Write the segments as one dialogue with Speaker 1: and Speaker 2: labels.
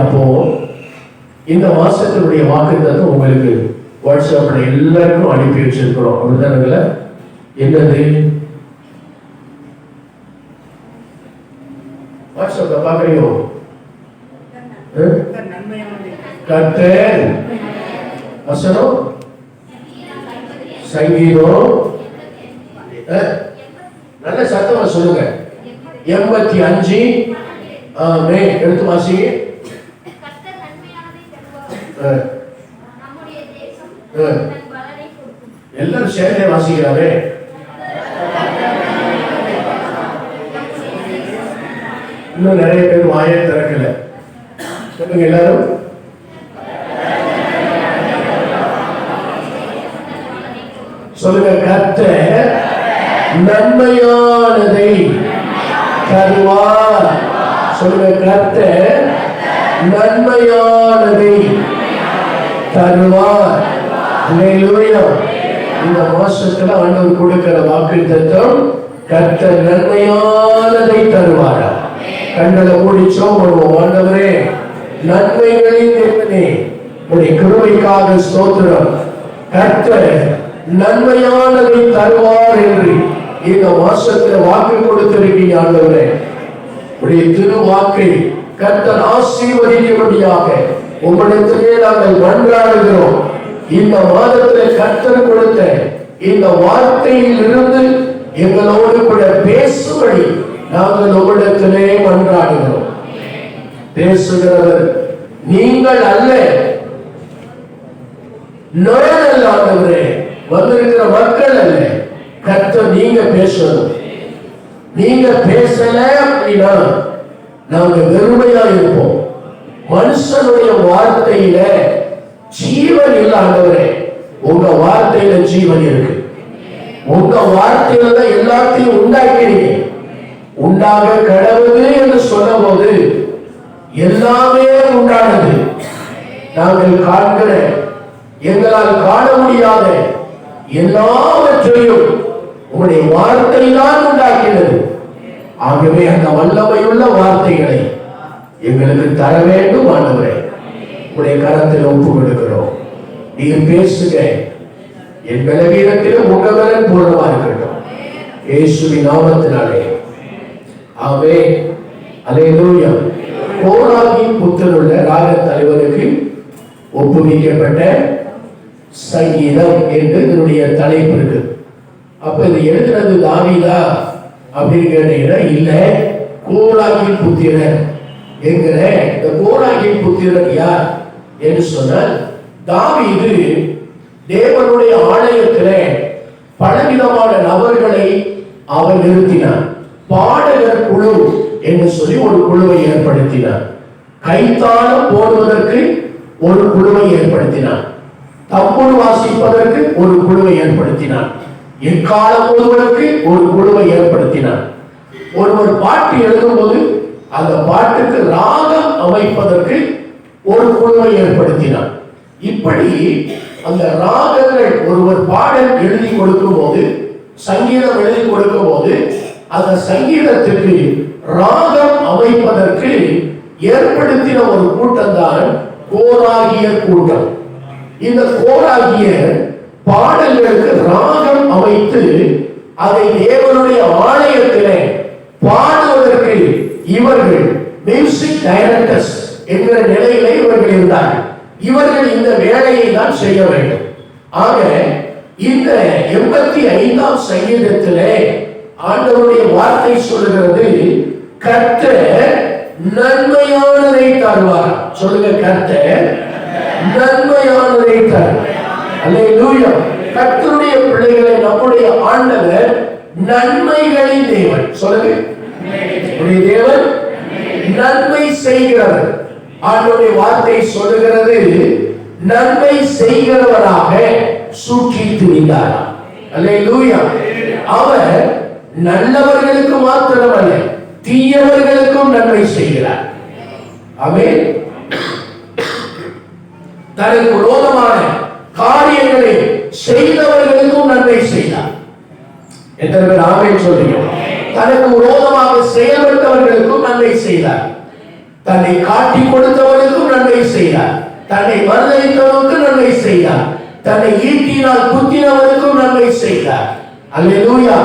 Speaker 1: அப்போ இந்த மாசத்தினுடைய வாக்குத்தத்தம் உங்களுக்கு வாட்ஸ்அப்ல எல்லாருக்கும் அனுப்பி வச்சிருக்கிறோம். அப்படிதானுங்கள? என்னது? வாட்ஸ்அப்ல பாக்குறியோ? கர்த்தர் வசனம் சங்கீதம் நல்ல சத்தமா சொல்லுங்க. 85 எடுத்து வாசிங்க. எல்லாரும் சேர்ந்தே வாசிக்கிறாரே. இன்னும் நிறைய பேர் வாயை திறக்கல. சொல்லுங்க எல்லாரும். சொல்லுங்க. கர்த்தர் நன்மையானதை தருவார். சொல்லுங்க. கர்த்தர் நன்மையானதை தருவார். அல்லேலூயா. இந்த மாசத்துல ஆண்டவர் கொடுக்கிற வாக்குத்தத்தம் கர்த்தர் நன்மையானதை தருவாரா? கண்களை மூடிச்சோம் பண்ணுவோம். ஆண்டவரே, நன்மைகளின் தேவனே, உடைய கிருபைக்காக ஸ்தோத்திரம். கர்த்தர் நன்மையானதை தருவார் என்று இந்த மாசத்துல வாக்கு கொடுத்திருக்கீங்க. ஆண்டவரே, உடைய திரு வாக்கை கர்த்தர் ஆசீர்வதிக்கும்படியாக உம்மிடத்திலே நாங்கள் மன்றாடுகிறோம். இந்த மாதத்தில் கர்த்தர் கொடுத்த இந்த வார்த்தையில் இருந்து எங்களோடு கூட பேசும்படி நாங்கள் உம்மிடத்திலே மன்றாடுகிறோம். பேசுகிறவர் நீங்கள் அல்ல, நான் அல்ல. ஆண்டவரே, வந்திருக்கிற மக்கள் அல்ல, கர்த்தர் நீங்க பேசணும். நீங்க பேசல அப்படின்னா நாங்க வெறுமையா இருப்போம். மனுஷனுடைய வார்த்தையில ஜீவன் இல்ல. ஆண்டவரே, உங்க வார்த்தையில ஜீவன் இருக்கு. உங்க வார்த்தையில தான் எல்லாத்தையும் உண்டாக்கிறீங்க. உண்டாக கடவுள் என்று சொன்ன போது எல்லாமே உண்டானது. நாங்கள் காண்கிற, எங்களால் காண முடியாத எல்லாவற்றையும் உங்களுடைய வார்த்தை தான் உண்டாக்கினது. ஆகவே அந்த வல்லமையுள்ள வார்த்தைகளை எங்களுக்கு தர வேண்டும். ஆண்டவரே, உடைய கரத்தில் ஒப்பு கொடுக்கிறோம். நீர் பேசுக. என் பலவீனத்திலும் உங்க பலன் பூர்ணமா இருக்கட்டும். இயேசுவின் நாமத்தினாலே ஆமென். அல்லேலூயா. கோராகின் புத்திரனுள்ள ராக தலைவருக்கு ஒப்புவிக்கப்பட்ட சங்கீதம் என்று இதனுடைய தலைப்பு இருக்கு. அப்ப இது எழுதுறது தாவீதா அப்படின்னு கேட்டீங்கன்னா இல்ல, கோராகின் புத்திரன் என்கிற இந்த கோராகின் புத்திரன் யார் என்று சொன்னால், தாவீது தேவனுடைய ஆலயத்திலே பலவிதமான நபர்களை அவர் நிறுத்தினார். பாடகர் குழு என்று சொல்லி ஒரு குழுவை ஏற்படுத்தினார். கைத்தாளம் போடுவதற்கு ஒரு குழுவை ஏற்படுத்தினார். தம்புரு வாசிப்பதற்கு ஒரு குழுவை ஏற்படுத்தினார். எக்காலம் போடுவதற்கு ஒரு குழுவை ஏற்படுத்தினார். ஒருவர் பாட்டு எழுதும்போது அந்த பாட்டுக்கு ராகம் அமைப்பதற்கு ஒரு குழுவை ஏற்படுத்தினார். இப்படி அந்த ராகங்கள் ஒருவர் பாடல் எழுதி கொடுக்கும் போது, சங்கீதம் எழுதி கொடுக்கும் போது, அந்த சங்கீதத்துக்கு ராகம் அமைப்பதற்கு ஏற்படுத்தின ஒரு கூட்டம் தான் கோராகிய கூட்டம். இந்த கோராகிய பாடல்களுக்கு ராகம் அமைத்து அதை தேவனுடைய ஆலயத்திலே பாடுவதற்கு இவர்கள் மியூசிக் டைரக்டர்ஸ் என்கிற நிலையிலே இவர்கள் இருந்தார்கள். இவர்கள் இந்த வேலையை தான் செய்ய வேண்டும். ஆக இந்த 85ஆம் சங்கீதத்திலே ஆண்டவருடைய வார்த்தை சொல்லுகிறது, கர்த்தர் நன்மையானதை தருவார். சொல்லுங்க. கர்த்தர் நன்மையானதை தருவார். அல்லேலூயா. கர்த்தருடைய பிள்ளைகளை நம்முடைய ஆண்டவர் நன்மைகளின் தேவன். சொல்லுங்க. நம்முடைய தேவன் நன்மை செய்கிறவர். ஆண்டவருடைய வார்த்தை சொல்லுகிறது, நன்மை செய்கிறவராக சுற்றி திரிந்தார். அல்லேலூயா. அவர் நல்லவர்களுக்கு மாத்திரமல்ல, தீயவர்களுக்கும் நன்மை செய்கிறார். ஆமென். தனக்கு விரோதமான காரியங்களை செய்தவர்களுக்கும் நன்மை செய்தார். எத்தனை பேர் ஆமென் சொல்றீங்க? தனக்கு விரோதமாக செயல்பட்டவர்களுக்கும் நன்மை செய்தார். தன்னை காட்டி கொடுத்தவனுக்கும் நன்மை செய்தார், தன்னை மறுதளித்தவனுக்கு நன்மை செய்தார், தன்னை ஈட்டினால் குத்தினவனுக்கும் நன்மை செய்தார். அல்லேலூயா.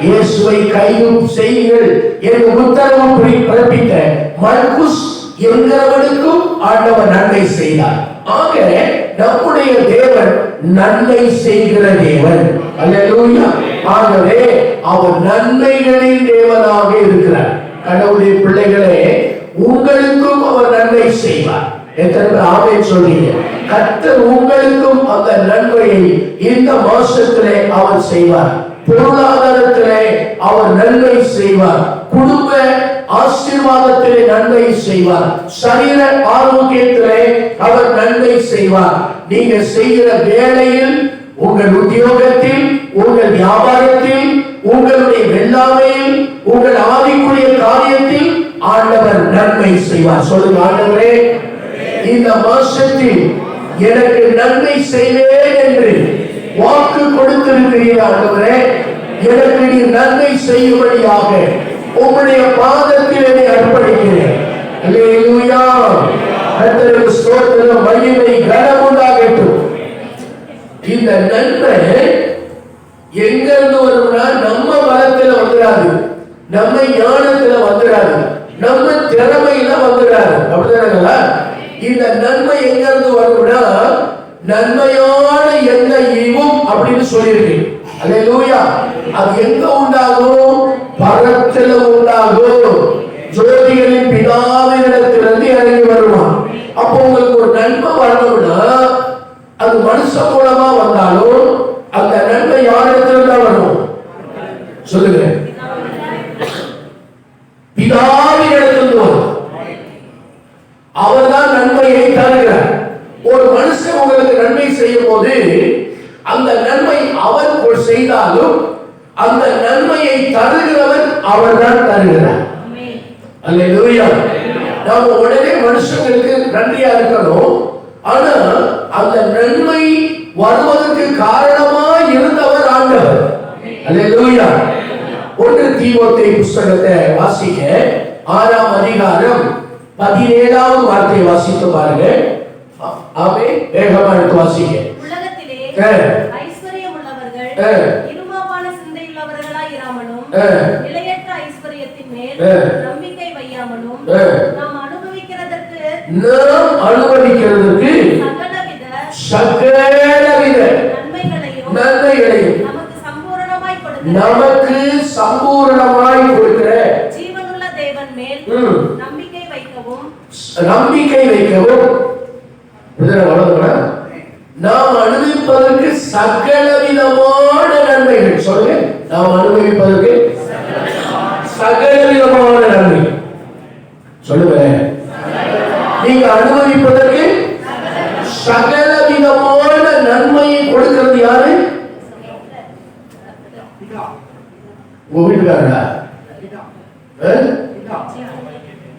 Speaker 1: இயேசுவை கையும் செய்யுங்கள் என்று உத்தரவு பிறப்பித்த மர்குஸ் என்கிறவனுக்கும் ஆண்டவர் நன்மை செய்தார். ஆக நம்முடைய தேவன் நன்மை செய்கிற தேவன். அல்லேலூயா. ஆகவே அவர் நன்மைகளின் தேவனாக இருக்கிறார். கடவுளுடைய பிள்ளைகளே, உங்களுக்கும் அவர் நன்மை செய்வார். எத்தனை பேர் ஆமென் சொல்றீங்க? கர்த்தர் உங்களுக்கும் அந்த நன்மையை இந்த மாசத்திலே அவர் செய்வார். பொருளாதாரத்திலே அவர் நன்மை செய்வார், குடும்ப ஆசீர்வாதத்திலே நன்மை செய்வார், சரீர ஆரோக்கியத்திலே அவர் நன்மை செய்வார். நீங்க செய்கிற வேலையில், உங்கள் உத்தியோகத்தில், உங்கள் வியாபாரத்தில், உங்களுடைய வெள்ளாமையில், உங்கள் ஆவிக்குரிய காரியத்தில் ஆண்டவர் நன்மை செய்வார். சொல்லுங்க, ஆண்டவரே இந்த மாசத்தில் எனக்கு நன்மை செய்வேன் என்று வாக்கு கொடுத்திருக்கிறீர்கள். ஆண்டவரே எனக்கு நீ நன்மை செய்யும்படியாக உம்முடைய பாதத்தில் என்னை அர்ப்பணிக்கிறேன். அல்லேலூயா. கர்த்தருக்கு ஸ்தோத்திரம், மகிமை கனம் உண்டாகட்டும். இந்த நன்மை எங்கிருந்து வரும்னா நம்ம பலத்துல வந்துடாது, நம்ம ஞானத்துல வந்துடாது, நம்ம திறமையில வந்துடாது. அப்படிதானங்களா? இந்த நன்மை எங்கிருந்து வரும்னா நன்மையான எண்ணெயும் அப்படின்னு சொல்லியிருக்கு. அல்லேலூயா. அது எங்க உண்டாகும்? பரத்துல உண்டாகும். ஜோதிகளின் பிதாவினிடத்திலிருந்து இறங்கி வருவான். அப்போ உங்களுக்கு ஒரு நன்மை வரணும்னா அது மனுஷன் மூலமா வந்தாலும் அந்த நன்மை யாரிடத்துல தான் வரும்? சொல்லுங்க, பிதாவினிடத்திலிருந்து வரும். அவர்தான் நன்மையை தருகிறார். ஒரு மனுஷன் உங்களுக்கு நன்மை செய்யும் போது அந்த நன்மை அவர் செய்தாலும் அந்த நன்மையை தருகிறவர் அவர்தான் தருகிறார். அல்லேலூயா. நாம உடனே மனுஷங்களுக்கு நன்றியா இருக்கணும். ஆனா அந்த நன்மை வருவதற்கு காரணமா இருந்தவர் ஆண்டவர். அல்லேலூயா. 1 தீமோத்தேயு புத்தகத்தை வாசிக்க 6ஆம் அதிகாரம் 17வது வார்த்தையை வாசித்து பாருங்க. ஆமென். வேகமா எடுத்து வாசிங்க.
Speaker 2: உலகத்திலே ஐஸ்வரியம் உள்ளவர்கள் இருமாப்பான சிந்தையுள்ளவர்களாய் இராமலும் நிலையற்ற ஐஸ்வரியத்தின் மேல் நம்பிக்கை வையாமலும் நாம் அனுபவிக்கிறதற்கு சகலவித நன்மைகளையும் நமக்கு சம்பூரணமாய் கொடுக்கிற ஜீவனுள்ள தேவன் மேல் நம்பிக்கை வைக்கவும் நாம் அனுபவிப்பதற்கு சகலவிதமான நன்மைகள். சொல்லுங்க, நாம் அனுபவிப்பதற்கு சகலவிதமான நன்மை. சொல்லுங்க, நீங்க அனுபவிப்பதற்கு சகலவிதமான நன்மையை கொடுக்கிறது யாரு? உங்க வீட்டுக்காரா?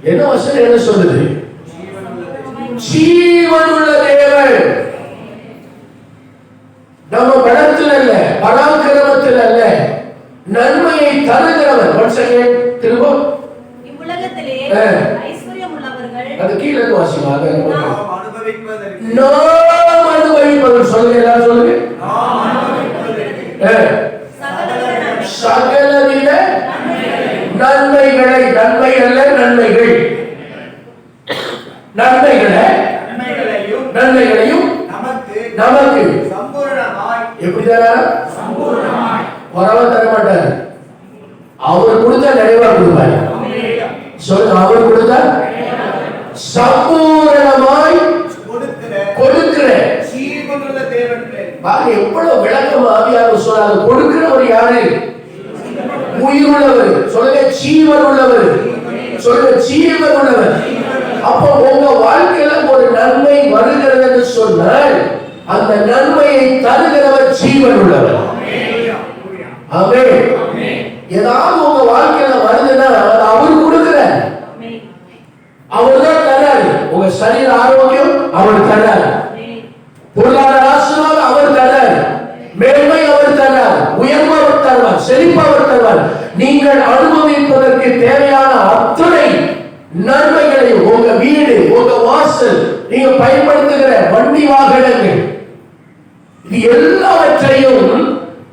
Speaker 2: என்ன வசனம் என்ன சொல்லுது? ஜீவனுள்ள தேவன். நம்ம பலத்தில் அல்ல, பராக்கிரமத்தில் அல்ல, நன்மையை தருகிறவர். திரும்ப இவ்வுலகத்திலே ஐஸ்வரியம் உள்ளவர்கள்,
Speaker 1: அது கீழே வாசிவாங்க.
Speaker 2: நாம் அனுபவிப்பதற்கு
Speaker 1: சொல்லுங்க, எல்லாரும் சொல்லுங்க. சகலவித நன்மைகளை, நன்மை அல்ல நன்மைகள், நன்மைகளையும் நமக்கு எப்படி தரார்? குறைவா தர மாட்டார். அவர் கொடுத்தா நிறைவா கொடுப்பார். சொல்லுங்க, அவர் கொடுத்தா சம்பூரணமாய் கொடுக்கிற பாருங்க, எவ்வளவு விளக்கம் ஆவியானவர் சொல்றாரு. கொடுக்கிறவர் யாரு? உயிருள்ளவர். சொல்லுங்க, ஜீவன் உள்ளவர். சொல்லுங்க, ஜீவன் உள்ளவர். அப்போ உங்க வாழ்க்கையில ஒரு நன்மை வருகிறது என்று சொன்னால் அந்த நன்மையை தருகிறவர் ஜீவன் உள்ளவர். ஆமென். ஏதாவது உங்க வாழ்க்கையில வருதுன்னா அவர் கொடுக்கிறார், அவர் தான் தர்றாரு. உங்க சரீர ஆரோக்கியம் அவர் தர்றாரு, பொருளாதார ஆசீர்வாதம் அவர் தர்றாரு, மேன்மை அவர் தர்றார், உயர்வு அவர் தருவார், செழிப்பு அவர் தருவார். நீங்கள் அனுபவிப்பதற்கு தேவையான அத்தனை நன்மைகளை உங்க உங்க வாசல், நீங்க பயன்படுத்துகிற வண்டி வாகனங்கள், இது எல்லாவற்றையும்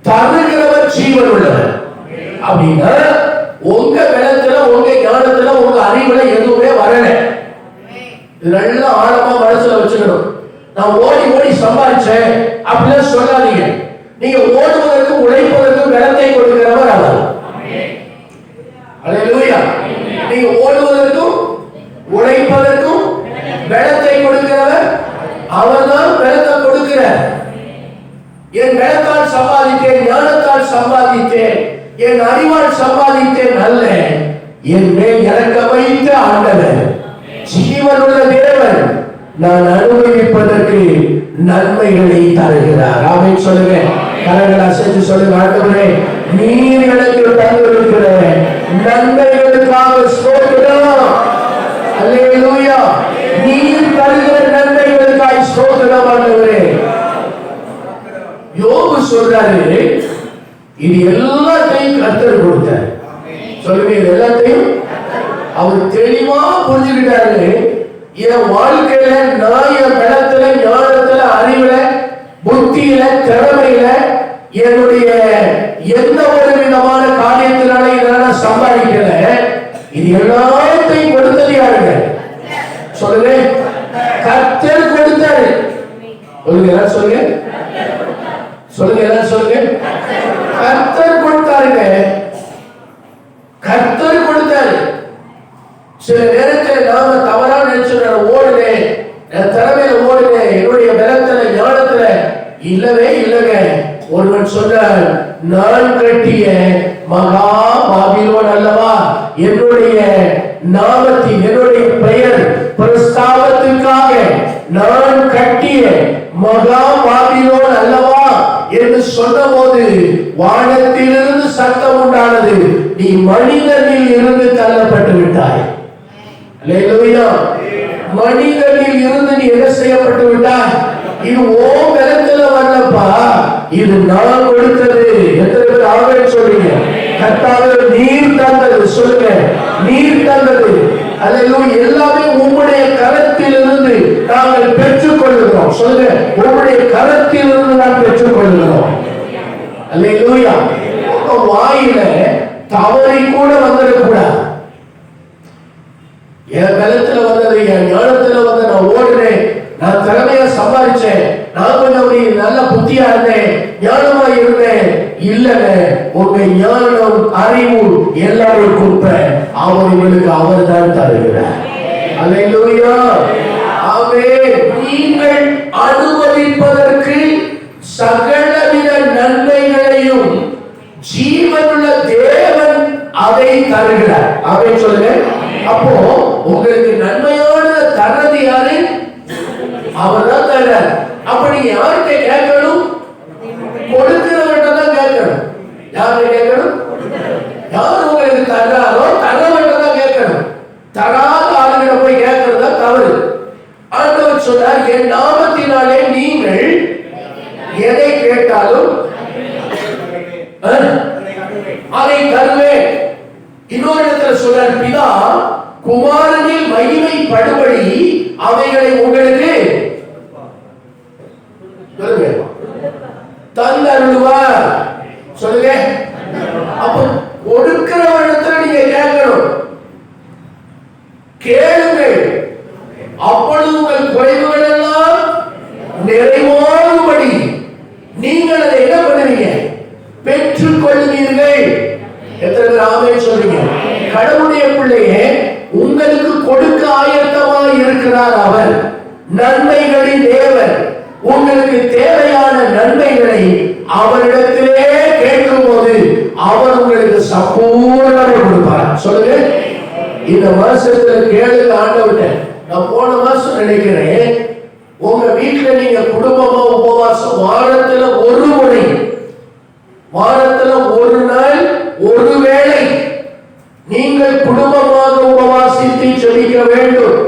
Speaker 1: தருகிறவர் ஜீவன் உள்ளவர். அப்படின்னா உங்க பலத்துல, உங்க ஞானத்துல, உங்க அறிவுல எதுவுமே வரல. இது நல்லா ஆழமா மனசுல வச்சுக்கணும். நான் ஓடி ஓடி சம்பாதிச்சேன் அப்படிலாம் சொல்லாதீங்க. நீங்க ஓடுவதற்கு உழைப்பதற்கு பலத்தை கொடுக்கிறவர் அவர். அல்லேலூயா. நீங்க ஓடுவதற்கும் உழைப்பதற்கும் பலத்தை கொடுக்கிறவர் அவர்தான். பலத்தை கொடுக்கிறார். என் பலத்தால் சம்பாதித்தேன், ஞானத்தால் சம்பாதித்தேன், என் அறிவால் சம்பாதித்தேன் அல்ல, என் மேல் இறக்க வைத்த ஆண்டவர், ஜீவனுள்ள தேவன் நான் அனுபவிப்பதற்கு நன்மைகளை தருகிறார். ஆமென் சொல்லுங்க. கரங்களை அசைத்து சொல்லுங்க. ஆண்டவரே, நீர் எனக்கு தந்திருக்கிற நன்மைகளுக்காக ஸ்தோத்திரம். அல்லேலூயா. நீர் தருகிற நன்மைகளுக்காக ஸ்தோத்திரம் ஆண்டவரே. யோபு சொல்றாரு, இது எல்லாத்தையும் கர்த்தர் கொடுத்தார். சொல்லுங்க, இது எல்லாத்தையும் அவர் தெளிவா புரிஞ்சுக்கிட்டாரு. என் வாழ்க்கையில நான் என் பலத்துல, ஞானத்துல, அறிவுல, புத்தியில, திறமையில, என்னுடைய எந்த ஒரு விதமான காரியத்தினால இதெல்லாம் சம்பாதிக்கல. இது எல்லாத்தையும் கொடுத்தது யாருங்க? சொல்லுங்க, கர்த்தர் கொடுத்தாரு. சொல்லுங்க, எல்லாம் சொல்லுங்க. சொல்லுங்க, எல்லாம் சொல்லுங்க. கர்த்தர் கொடுத்தாருங்க. கர்த்தர் கொடுத்தாரு. சில நேரத்தில் நாம தவறா நினைச்சு ஓடுனேன், என் திறமையில ஓடுனேன், என்னுடைய பலத்துல, ஞானத்துல இல்லவே இல்லைங்க. ஒருவன் சொன்னார், நான் கட்டிய மகா பாபிலோன் அல்லவா என்னுடைய நாமத்தின், என்னுடைய பெயர் பிரஸ்தாபத்திற்காக நான் கட்டிய மகா பாபிலோன் அல்லவா என்று சொன்னபோது வானத்திலிருந்து சத்தம் உண்டானது, நீ மனிதனில் இருந்து தள்ளப்பட்டு விட்டாய். அல்லேலூயா. மனிதனில் இருந்து நீ என்ன செய்யப்பட்டு விட்டாய்? இது ஓ பலத்துல வரலப்பா, இது நான் கொடுத்தது. எத்தனை பேர் ஆமென் சொல்றீங்க? கர்த்தாவே, நீர் தந்தது. சொல்லுங்க, நீர் தந்தது. அல்லேலூயா. எல்லாமே உம்முடைய கரத்திலிருந்து நாங்கள் பெற்றுக் கொள்கிறோம். சொல்லுங்க, உம்முடைய கரத்திலிருந்து நாம் பெற்றுக் கொள்கிறோம். அல்லேலூயா. உங்க வாயில தவறி கூட வந்துடக்கூடாது. என் பலத்துல வந்தது, என் ஞானத்துல வந்து நான் ஓடுறேன், நான் திறமையா சம்பாதிச்சேன், நான் கொஞ்சம் நல்ல புத்தியா இருந்தேன், ஞானமா இருந்தேன். இல்லங்க, உங்க ஞானம், அறிவு எல்லாமே கொடுப்ப அவர்களுக்கு அவர் தான் தருகிறார். அல்லேலூயா. ஆமென். நீங்கள் அனுபவிப்பதற்கு சகலவித நன்மைகளையும் ஜீவனுள்ள தேவன் அதை தருகிறார். ஆமென் சொல்லுங்க. அப்போ உங்களுக்கு நன்மையான தரது யாரு? அவர் தான் தர்றார். அப்ப நீங்க யார்கிட்ட கேட்கணும்? கொடுக்கிறவர்கிட்ட தான் கேட்கணும். யார்கிட்ட கேட்கணும்? யார் உங்களுக்கு தர்றாரோ தரவர்கிட்ட தான் கேட்கணும். தராத ஆளுகிட்ட போய் கேட்கறதா தவறு. ஆண்டவர் சொன்னார், என் நாமத்தினாலே நீங்கள் எதை கேட்டாலும் அதை தருவேன். இன்னொரு இடத்துல சொல்றார், பிதா குமாரனில் மகிமைப்படும்படி அவைகளை உங்களுக்கு தந்தருள்வார். சொல்லுங்க. அப்ப கொடுக்கிறவரிடத்துல நீங்க கேட்கணும். கேளுங்கள், அப்பொழுது உங்கள் குறைவுகள் எல்லாம் நிறைவாகும்படி நீங்கள் அதை என்ன பண்ணுவீங்க? பெற்றுக் கொள்வீர்கள். எத்தனை பேர் ஆமென் சொல்றீங்க? கடவுளுடைய பிள்ளையே, உங்களுக்கு கொடுக்க ஆயத்தமாய் இருக்கிறார் அவர். நன்மைகளின் தேவன். உங்களுக்கு தேவையான நன்மைகளை அவரிடத்திலே கேட்கும் போது அவர் உங்களுக்கு சம்பூர்ணமாக கொடுப்பார். சொல்லுங்க. இந்த மாசத்துல கேளுங்க ஆண்டவர்கிட்ட. நான் போன மாசம் நினைக்கிறேன், உங்க வீட்டுல நீங்க குடும்பமா உபவாசம் வாரத்துல ஒரு முறை, வாரத்துல ஒரு நாள், ஒரு வேளை நீங்கள் குடும்பமாக உபவாசித்து ஜெபிக்க வேண்டும்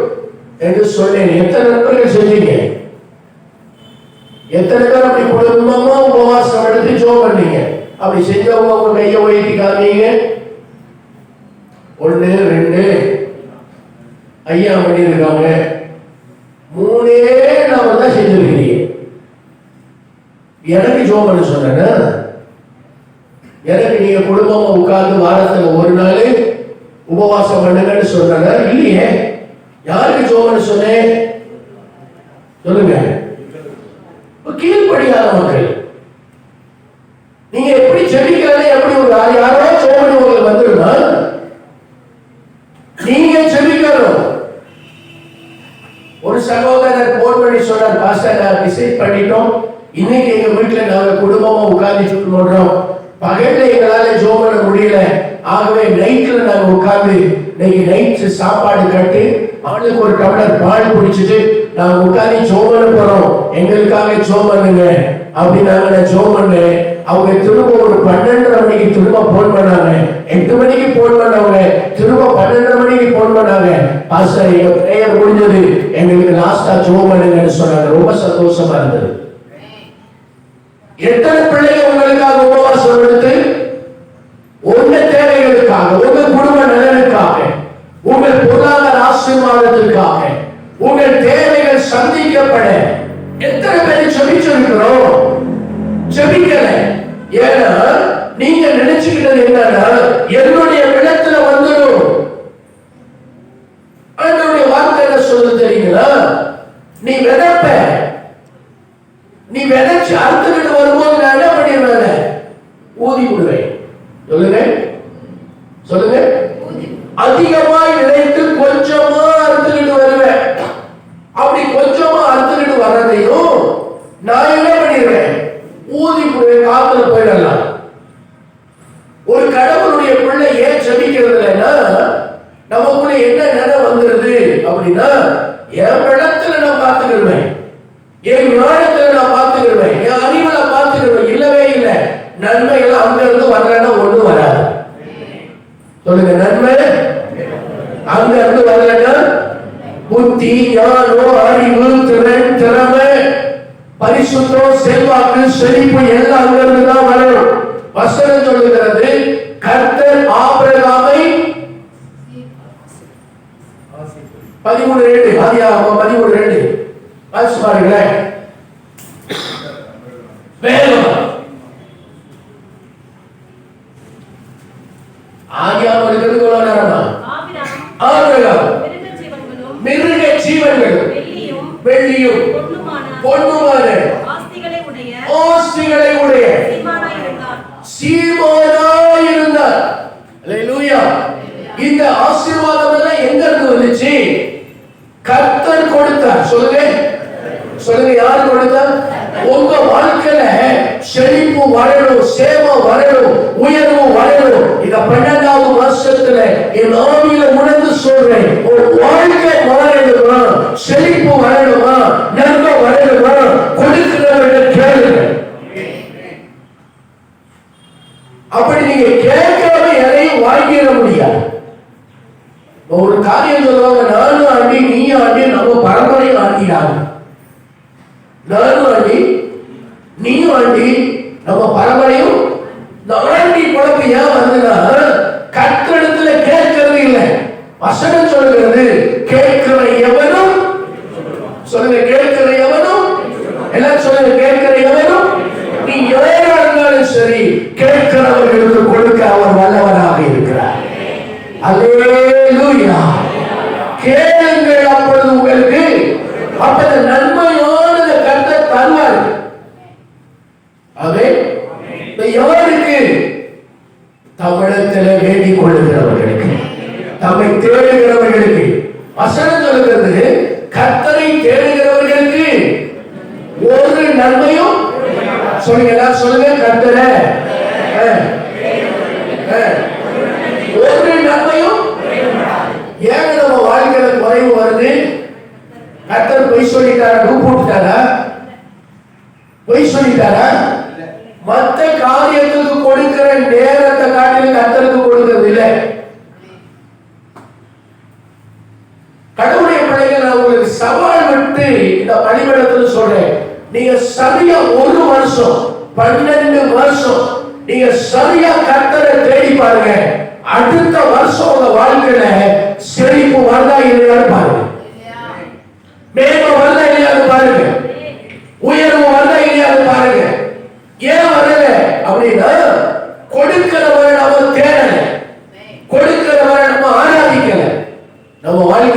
Speaker 1: என்று சொன்னேன். எத்தனை நண்பர்கள் செஞ்சீங்க? எத்தனை பேர் அப்படி குடும்பமா உபவாசம் எடுத்து ஜெபம் பண்ணீங்க? அப்படி செஞ்சவங்க உங்க கையை உயர்த்தி காமிங்க. 1 2 ஐயா பண்ணி இருக்காங்க. 3 நாள் தான் செஞ்சிருக்கிறீங்க. எனக்கு ஜோம் பண்ண சொன்னா, எனக்கு நீங்க குடும்பமா உட்கார்ந்து வாரத்துல ஒரு நாள் உபவாசம் பண்ணுங்கன்னு சொன்னா இல்லையே. யாருக்கு ஜோம் பண்ண சொன்னேன் சொல்லுங்க? கீழ்ப்படியாத மக்கள். நீங்க எப்படி செபிக்கிறத எப்படி ஒரு யாரோ ஜோம் பண்ணி உங்களுக்கு வந்துருமா? நீங்க செபிக்கணும். ஒரு சகோதரர் போன் பண்ணி சொன்னார், பாஸ்டர் நான் டிசைட் பண்ணிட்டோம், இன்னைக்கு எங்க வீட்டுல நாங்க குடும்பமா உட்கார்ந்து சொல்றோம், பகல்ல எங்களால ஜோம் பண்ண முடியல, ஆகவே நைட்ல நாங்க உட்கார்ந்து இன்னைக்கு நைட் சாப்பாடு கட்டு ஆளுக்கு ஒரு டம்ளர் பால் குடிச்சிட்டு நாங்க உட்கார்ந்து ஜோம் பண்ண போறோம், எங்களுக்காக ஜோம் பண்ணுங்க அப்படின்னு நான் ஜோம் பண்ணேன். அவங்க திரும்ப ஒரு 12:30 மணிக்கு திரும்ப போன் பண்ணாங்க. 8 மணிக்கு போன் பண்ணவங்க திரும்ப 12:30 மணிக்கு போன் பண்ணாங்க. பாஸ்டர் எங்க பிரேயர் முடிஞ்சது, எங்களுக்கு லாஸ்டா ஜோம் பண்ணுங்கன்னு சொன்னாங்க. ரொம்ப சந்தோஷமா இருந்தது. எத்தனை பிள்ளைங்க உங்களுக்காக உபவாசம் எடுத்து உங்க தேவைகளுக்காக, உங்க குடும்ப நலனுக்காக, உங்கள் பொருளாதார ஆசீர்வாதத்திற்காக, உங்கள் தேவைகள் சந்திக்கப்பட எத்தனை பேர் ஜெபிச்சிருக்கிறோம்? ஜெபிக்கல. ஏன்னா நீங்க நினைச்சுக்கிட்டது என்னன்னா, என்னுடைய இடத்துல வந்துடும். ஆண்டவருடைய வார்த்தை என்ன சொல்லுது தெரியுங்களா? நீ விதைப்ப, நீ விதைச்சு அறுத்துக்கிட்டு வரும்போது நான் என்ன பண்ணிடுவேன்? ஊதி விடுவேன். சொல்லுங்க சொல்லுங்க. அதிகமாய் விதைத்து கொஞ்சமா அறுத்துக்கிட்டு வருவேன். அப்படி கொஞ்சமா அறுத்துக்கிட்டு வர்றதையும் நான் என்ன பண்ணிடுவேன்? ஊதி விடுவேன், காத்துல போயிடலாம். ஒரு கடவுளுடைய பிள்ளை ஏன் ஜெபிக்கிறது இல்லைன்னா, நமக்குள்ள என்ன நினைவு வந்துருது அப்படின்னா, என் பழத்துல நான் பார்த்துக்கிடுவேன், என் ஞானத்துல நான் பார்த்துக்கிடுவேன், என் அறிவுல பார்த்துக்கிடுவேன். இல்லவே இல்லை. நன்மைகள் அங்க இருந்து வரலன்னா ஒண்ணு வராது. சொல்லுங்க, நன்மை அங்க இருந்து வரலன்னா புத்தி, ஞானம், அறிவு, திறன், திறமை, பரிசுத்தம், செல்வாக்கு, செழிப்பு எல்லாம் அங்க இருந்து தான் வரணும். வசனம் சொல்லுகிறது, கர்த்தர் ஆபிரகாமை 13:2 ஆதியாகமம் 13:2 வாசிச்சு பாருங்களேன். வேதம் ஆதியாகமம் இருக்கிறது எவ்வளவு நேரமா? ஆபிரகாம் மிருக ஜீவன்கள் வெள்ளியும் பொன்னுமான ஆஸ்திகளை உடைய சீமோனாய் இருந்தார். அல்லேலூயா. இந்த ஆசீர்வாதம் எல்லாம் எங்க இருந்து வந்துச்சு? கர்த்தர் கொடுத்தார். சொல்லுங்க சொல்லுங்க, யார் கொடுத்தார்? உங்க வாழ்க்கையில செழிப்பு வரணும், சேமம் வரணும், உயர்வு வரணும். இந்த 12வது வருஷத்துல என் ஆவியில உணர்ந்து சொல்றேன், ஒரு வாழ்க்கை மாறணுமா, செழிப்பு வரணுமா, நன்மை வரணுமா, கொடுக்கிறவர்கள் கேளுங்க. அப்படி நீங்க கேட்காம எதையும் வாங்கிட முடியாது. ஒரு காரியம் சொல்லுவாங்க, நானும் ஆண்டி நீயும் ஆண்டி நம்ம பரம்பரையும் ஆண்டிடாங்க. நானும் ஆண்டி நீயும் ஆண்டி நம்ம பரம்பரையும். ஆண்டி குழப்பம் ஏன் வந்துன்னா, கர்த்தரிடத்துல கேட்கறது இல்லை. வசனம் சொல்லுகிறது, கேட்கிற எவனும், சொல்லுங்க, கேட்கிற எவனும், எல்லாம் சொல்லுங்க, கேட்கிற எவனும், நீ யாரா இருந்தாலும் சரி, கேட்கிறவர்களுக்கு கொடுக்க அவர் வல்லவராக இருக்கிறார். அல்லேலூயா. கேளுங்கள், அப்பொழுது உங்களுக்கு அப்ப நன்மையானது கர்த்தர் தருவார். ஆமென். யாருக்கு? தமிழத்தில் வேண்டிக் கொள்ளுகிறவர்களுக்கு, தம்மை தேடுகிறவர்களுக்கு. வசனம் சொல்லுகிறது, கர்த்தரை தேடுகிறவர்களுக்கு ஒரு நன்மையும், சொல்லுங்க சொல்லுங்க, கர்த்தரை ஒரு நன்மையும். ஏங்க நம்ம வாழ்க்கையில குறைவு வருது? கர்த்தர் பொய் சொல்லிட்டாரா? போட்டுட்டாரா? பொய் சொல்லிட்டாரா? மற்ற காரியத்துக்கு கொடுக்கிற நேரத்தை காட்டிலும் கர்த்தருக்கு கொடுக்கிறது இல்லை. கடவுளுடைய பிள்ளைகள், நான் உங்களுக்கு சவால் விட்டு இந்த பணிமண்டலத்தில் சொல்றேன், நீங்க சரியா 1 வருஷம் 12 வருஷம் நீங்க சரியா கர்த்தரை தேடி பாருங்க. அடுத்த வருஷம் உங்க வாழ்க்கையில செழிப்பு வருதா இல்லையான்னு பாருங்க. மேலும்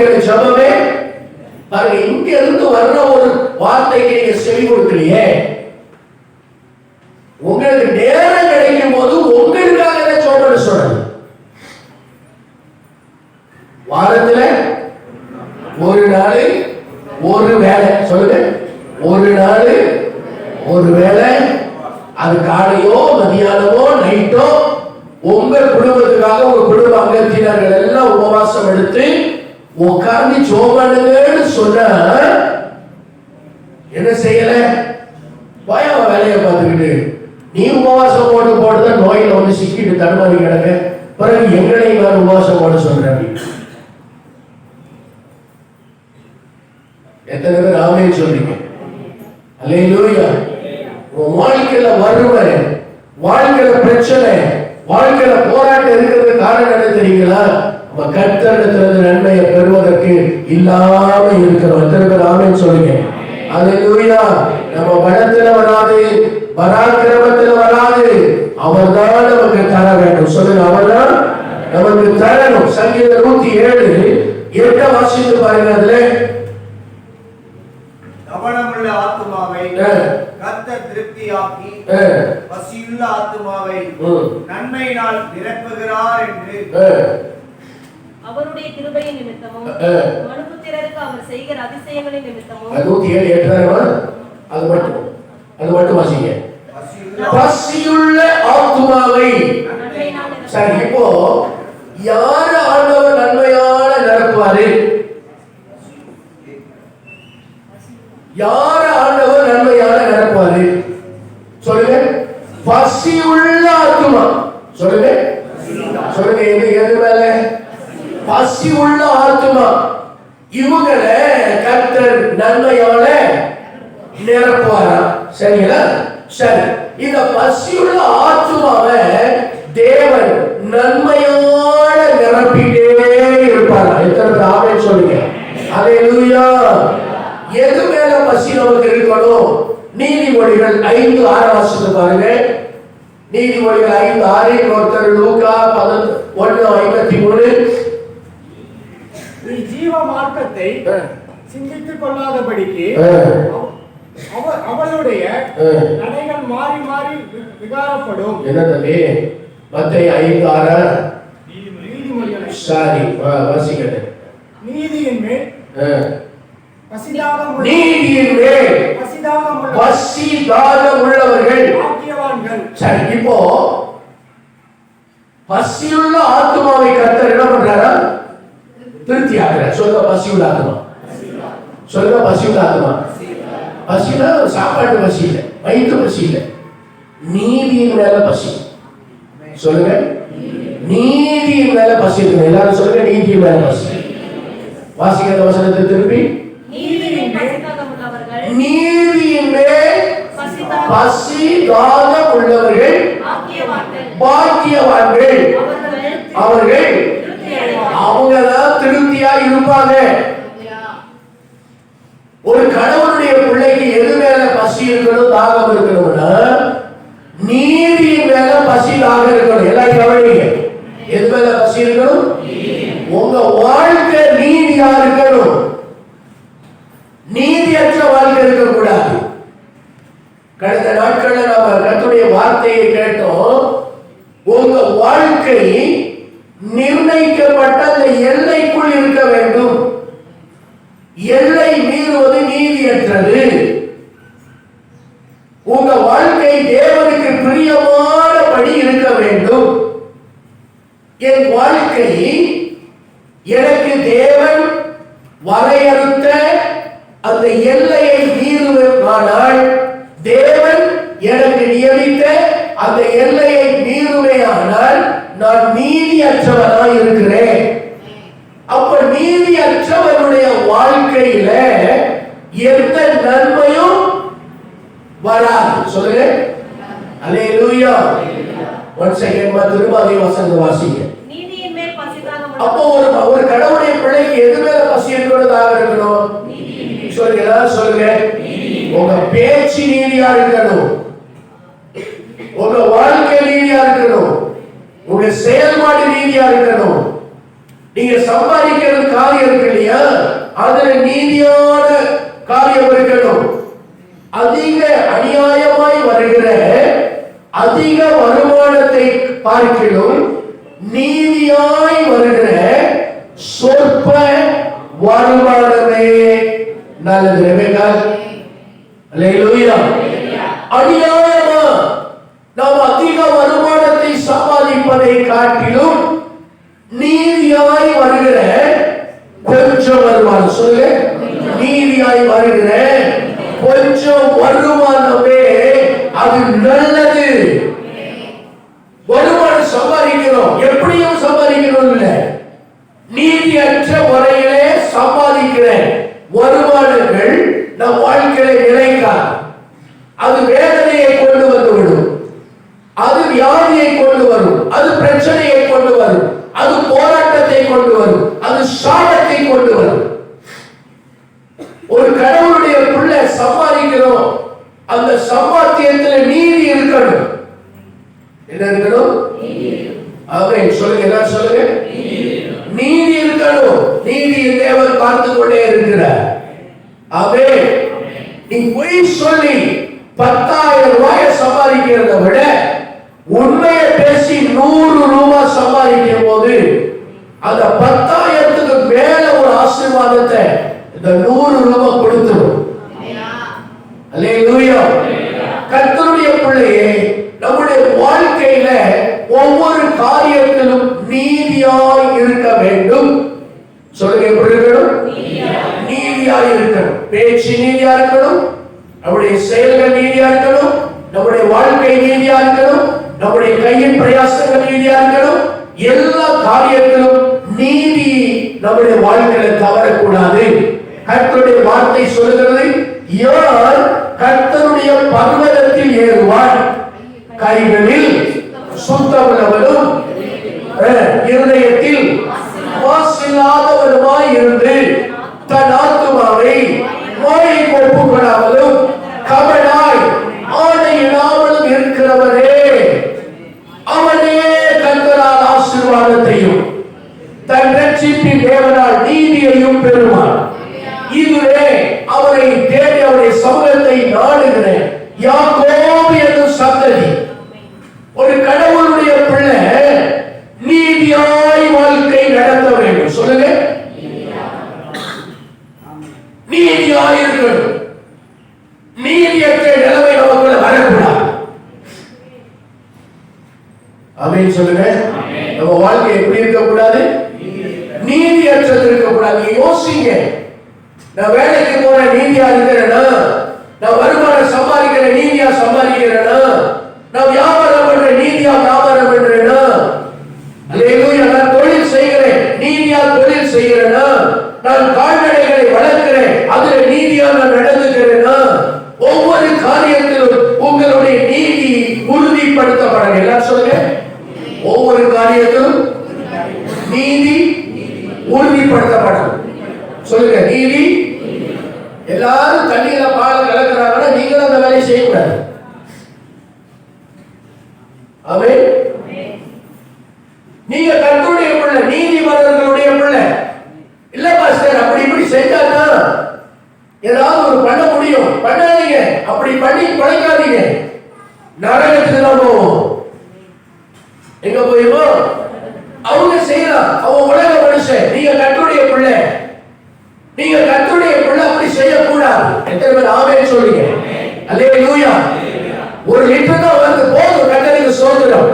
Speaker 1: வாழ்க்கையில ஜெபமே பாருங்க, இங்க இருந்து வர்ற ஒரு வார்த்தைக்கு நீங்க செவி கொடுக்கலையே. உங்களுக்கு நேரம் கிடைக்கும் போது உங்களுக்காக என்ன ஜெபம் சொல்றது? வாரத்துல ஒரு நாள் ஒரு வேலை சொல்லுங்க, ஒரு நாள் ஒரு வேலை, அது காலையோ மதியானமோ நைட்டோ உங்க குடும்பத்துக்காக உங்க குடும்ப அங்கத்தினர்கள் எல்லாம் உபவாசம் எடுத்து உட்கார்ந்து ஜோபனுங்கன்னு சொன்னா என்ன செய்யல? பய வேலையை பார்த்துக்கிட்டு நீ உபவாசம் போட்டுதான் நோயில வந்து சிக்கிட்டு தடுமாறி கிடக்க, பிறகு எங்களையும் வேற உபவாசம் போட சொல்ற. எத்தனை பேர் ஆமென் சொல்றீங்க? அல்லேலூயா. உன் வாழ்க்கையில வறுமை, வாழ்க்கையில பிரச்சனை, வாழ்க்கையில போராட்டம் இருக்கிறது காரணம் என்ன தெரியுங்களா? நம்ம கர்த்தரிடத்திலிருந்து நன்மையை பெறுவதற்கு இல்லாம இருக்கிறோம். எத்தனை பேர் ஆமென் சொல்லுங்க? அல்லேலூயா. நம்ம பலத்துல வராது, பராக்கிரமத்துல வராது, அவர்தான் நமக்கு தர வேண்டும். சொல்லுங்க, அவர்தான் நமக்கு தரணும். சங்கீதம் 107:8 வாசித்து பாருங்க. அதுல
Speaker 2: கவனமுள்ள ஆத்துமாவை கர்த்தர் திருப்தியாக்கி பசியுள்ள ஆத்துமாவை நன்மையினால் நிரப்புகிறார் என்று
Speaker 3: அவருடைய கிருபையின் நிமித்தமும் மனுபுத்திரருக்கு அவர் செய்கிற அதிசயங்களின் நிமித்தமும்.
Speaker 1: 107:8 அது மட்டும் வாசிங்க. பசியுள்ள ஆத்துமாவை. சரி, இப்போ யார் ஆண்டவர் நன்மையால நிரப்புவாரு? யார் ஆண்டவர் நன்மையால நிரப்புவாரு? சொல்லுங்க. பசியுள்ள ஆத்துமா. சொல்லுங்க சொல்லுங்க. எது மேல? பசியுள்ள ஆத்துமா. இவங்களை கர்த்தர் நன்மையால நிரப்புவாரா? சரிங்களா? சரி, இந்த பசியுள்ள ஆத்துமாவை தேவன் நன்மையால நிரப்பிட்டே இருப்பாரா? எத்தனை ஆமென் சொல்லுங்க? அல்லேலூயா. எது மேல பசி நமக்கு இருக்கணும்? நீதிமொழிகள் 5:6 வாசித்து பாருங்க. நீதிமொழிகள் 5:6 ஒருத்தர் லூக்கா 11:53.
Speaker 4: நீ ஜீவ மார்க்கத்தை சிந்தித்துக் கொள்ளாதபடிக்கு அவளுடைய நடைகள் மாறி மாறி விகாரப்படும்.
Speaker 1: என்ன தம்பி? மத்தேயு 5:6 சாரி வாசிக்கட்டு.
Speaker 4: நீதியின் மேல் பசிதாகம் உள்ளவர்கள் பாக்கியவான்கள்.
Speaker 1: சரி, இப்போ பசியுள்ள ஆத்துமாவை கர்த்தர் என்ன பண்றாரா? திருப்தி ஆகிறார். சொல்லுங்க, பசியுள்ள ஆத்துமா. சொல்லுங்க, பசியுள்ள ஆத்துமா. பசினா சாப்பாட்டு பசி இல்லை, வயிற்று பசி இல்லை, நீதியின் மேல பசி. சொல்லுங்க, நீதியின் மேல பசி இருக்கு. எல்லாரும் சொல்லுங்க, நீதியின் மேல பசி. வாசிக்கிற வசனத்தை திருப்பி. நீதியின் மேல் பசி தாகம் உள்ளவர்கள் பாக்கியவான்கள். அவர்கள் அவங்கதான் திருப்தியா இருப்பாங்க. ஒரு கணவனுடைய பிள்ளைக்கு எது மேல பசி இருக்கணும், தாகம் இருக்கணும்னா நீதியின் மேல பசி தாகம் இருக்கணும். எல்லாம் கவனிங்க. எது மேல பசி இருக்கணும்? உங்க வாழ்க்கை நீதியா இருக்கணும். நீதியற்ற வாழ்க்கை இருக்கக்கூடாது. கடந்த நாட்களில் நாம கர்த்தருடைய வார்த்தையை கேட்டோம். உங்க வாழ்க்கை நிர்ணயிக்கப்பட்ட அந்த எல்லைக்குள் இருக்க வேண்டும். எல்லை மீறுவது நீதியற்றது. உங்க வாழ்க்கை தேவனுக்கு பிரியமானபடி இருக்க வேண்டும். என் வாழ்க்கை எனக்கு தேவன் வரையறுத்த அந்த எல்லையை மீறுவேனால், தேவன் எனக்கு நியமித்த அந்த எல்லையை மீறுவேயானால் நான் நீதியற்றவனாய் இருக்கிறேன். அப்ப நீதியற்றவனுடைய வாழ்க்கையில எந்த நன்மையும் வராது. சொல்லுங்க, அல்லேலூயா. ஒன்ஸ் அகைன் திரும்ப அதே வசனம் வாசிங்க. அப்போ ஒரு கடவுளுடைய பிள்ளைக்கு எது மேல பசி இருக்கிறதாக இருக்கணும்? சொல்லுங்க, சொல்லுங்க. உங்க பேச்சு நீதியா இருக்கணும், உங்க வாழ்க்கை நீதியா இருக்கணும், உங்க செயல்பாடு நீதியா இருக்கணும். நீங்க சம்பாதிக்கிறது காரியம் இருக்கு இல்லையா, அதுல நீதியான காரியம் இருக்கணும். அதிக அநியாயமாய் வருகிற அதிக வருமானத்தை பார்க்கிலும் நீதியாய் வருகிற சொற்ப வருமானமே நல்லது. அல்லேலூயா. அநியாயமா நாம் அதிக வருமானத்தை சம்பாதிப்பதை காட்டிலும் நீதியாய் வருகிற கொஞ்சம் வருமானம், சொல்லுங்க, நீதியாய் வருகிற கொஞ்சம் வருமானமே அது நல்லது. வருமானம் சம்பாதிக்கிறோம், எப்படியும் சம்பாதிக்கிறோம் இல்ல, நீதியற்ற முறையிலே சம்பாதிக்கிற வருமானங்கள் நம் வாழ்க்கையில நிலைக்காது. அது வேதனையை கொண்டு வந்துவிடும், அது வியாதியை கொண்டு வரும், அது பிரச்சனையை கொண்டு வரும், அது போராட்டத்தை கொண்டு வரும், அது சாபத்தை கொண்டு வரும். ஒரு கடவுளுடைய பிள்ளை சம்பாதிக்கிறோம், அந்த சம்பாத்தியத்தில் நீதி இருக்கணும். என்ன இருக்கணும்? ஆமென் சொல்லுங்க, என்ன சொல்லுங்க? நீதி இருக்கணும். நீதியை தேவன் பார்த்து கொண்டே இருக்கிறார். ஆமென். நீ பொய் சொல்லி 10,000 ரூபாய் சம்பாதிக்கிறத விட உண்மையை பேசி 100 ரூபாய் சம்பாதிக்கும் போது அந்த 10,000க்கு மேல ஒரு ஆசீர்வாதத்தை இந்த 100 ரூபாய் கொடுத்துரும். அல்லேலூயா. கர்த்தருடைய பிள்ளையே, நம்முடைய வாழ்க்கையில ஒவ்வொரு காரியத்திலும் நீதியாய் இருக்க வேண்டும். சொல்லுங்க, எப்படி இருக்கணும்? நீதியாய் இருக்கணும். பேச்சு நீதியா இருக்கணும், நம்முடைய செயல்கள் நீதியா இருக்கணும், நம்முடைய வாழ்க்கை நீதியா இருக்கணும், நம்முடைய கையின் பிரயாசங்கள் நீதியா இருக்கணும். எல்லா காரியத்திலும் நீதி நம்முடைய வாழ்க்கையில தவறக்கூடாது. கர்த்தருடைய வார்த்தை சொல்லுகிறது, யார் கர்த்தருடைய பர்வதத்தில் ஏறுவார், கைகளில் சுத்தமுள்ளவனும் இருதயத்தில் மாசில்லாதவனுமாய் இருந்து தன் ஆத்துமாவை நோய்க்கு ஒப்புக்கொள்ளாமலும் கபடாய் ஆணையிடாமலும் இருக்கிறவரே, அவனே கர்த்தரால் ஆசீர்வாதத்தையும் தன் ரட்சிப்பின் தேவனால் நீதியையும் பெறுவார். இதுவே அவரை தேடி அவருடைய சமூகத்தை நாடுகிற யாக்கோபு என்னும் சந்ததி. ஒரு கடவுளுடைய பிள்ளை நீதியாய் வாழ்க்கை நடத்த வேண்டும். சொல்லுங்க, நீதியாய் இருக்கணும். நீதியற்ற நிலைமை நமக்குள்ள வரக்கூடாது. ஆமென் சொல்லுங்க. நம்ம வாழ்க்கை எப்படி இருக்கக்கூடாது? நீதியற்றது இருக்கக்கூடாது. யோசிங்க, நான் வேலைக்கு போற நீதியா இருக்கிறேன்னா, நான் வருமானம் சம்பாதிக்கிற நீதியா சம்பாதிக்கிறேன்னா, நான் வியாபாரம் பண்ற நீதியா வியாபாரம் பண்றேன்னா, அல்லேலூயா, நான் தொழில் செய்கிறேன் நீதியா தொழில் செய்கிறேன்னா, நான் கால்நடைகளை வளர்க்கிறேன் அதுல நீதியா நான் நடந்துக்கிறேன்னா, ஒவ்வொரு காரியத்திலும் உங்களுடைய நீதி உறுதிப்படுத்தப்பட. எல்லாம் சொல்லுங்க, ஒவ்வொரு காரியத்திலும் நீதி உறுதிப்படுத்தப்படும். சொல்லுங்க, நீதி. எல்லாரும் தண்ணியில பால கலக்கிறாங்கன்னா நீங்களும் அந்த வேலையை செய்யக்கூடாது. ஆமென். நீங்க கர்த்தருடைய பிள்ளை, நீதிமான்களுடைய பிள்ளை இல்ல பாஸ்டர், அப்படி இப்படி செஞ்சாதான் ஏதாவது ஒரு பண்ண முடியும். பண்ணாதீங்க, அப்படி பண்ணி பழைக்காதீங்க, நரகத்துக்கு தான் போவோம். எங்க போயுமோ அவங்க செய்யலாம், அவங்க உலக மனுஷன். நீங்க கர்த்தருடைய பிள்ளை, நீங்க கர்த்தருடைய பிள்ளை, அப்படி செய்யக்கூடாது. எத்தனை பேர் ஆமென் சொல்றீங்க? அல்லேலூயா. ஒரு லிட்டர் தான் வந்து போதும், கர்த்தருக்கு ஸ்தோத்திரம்.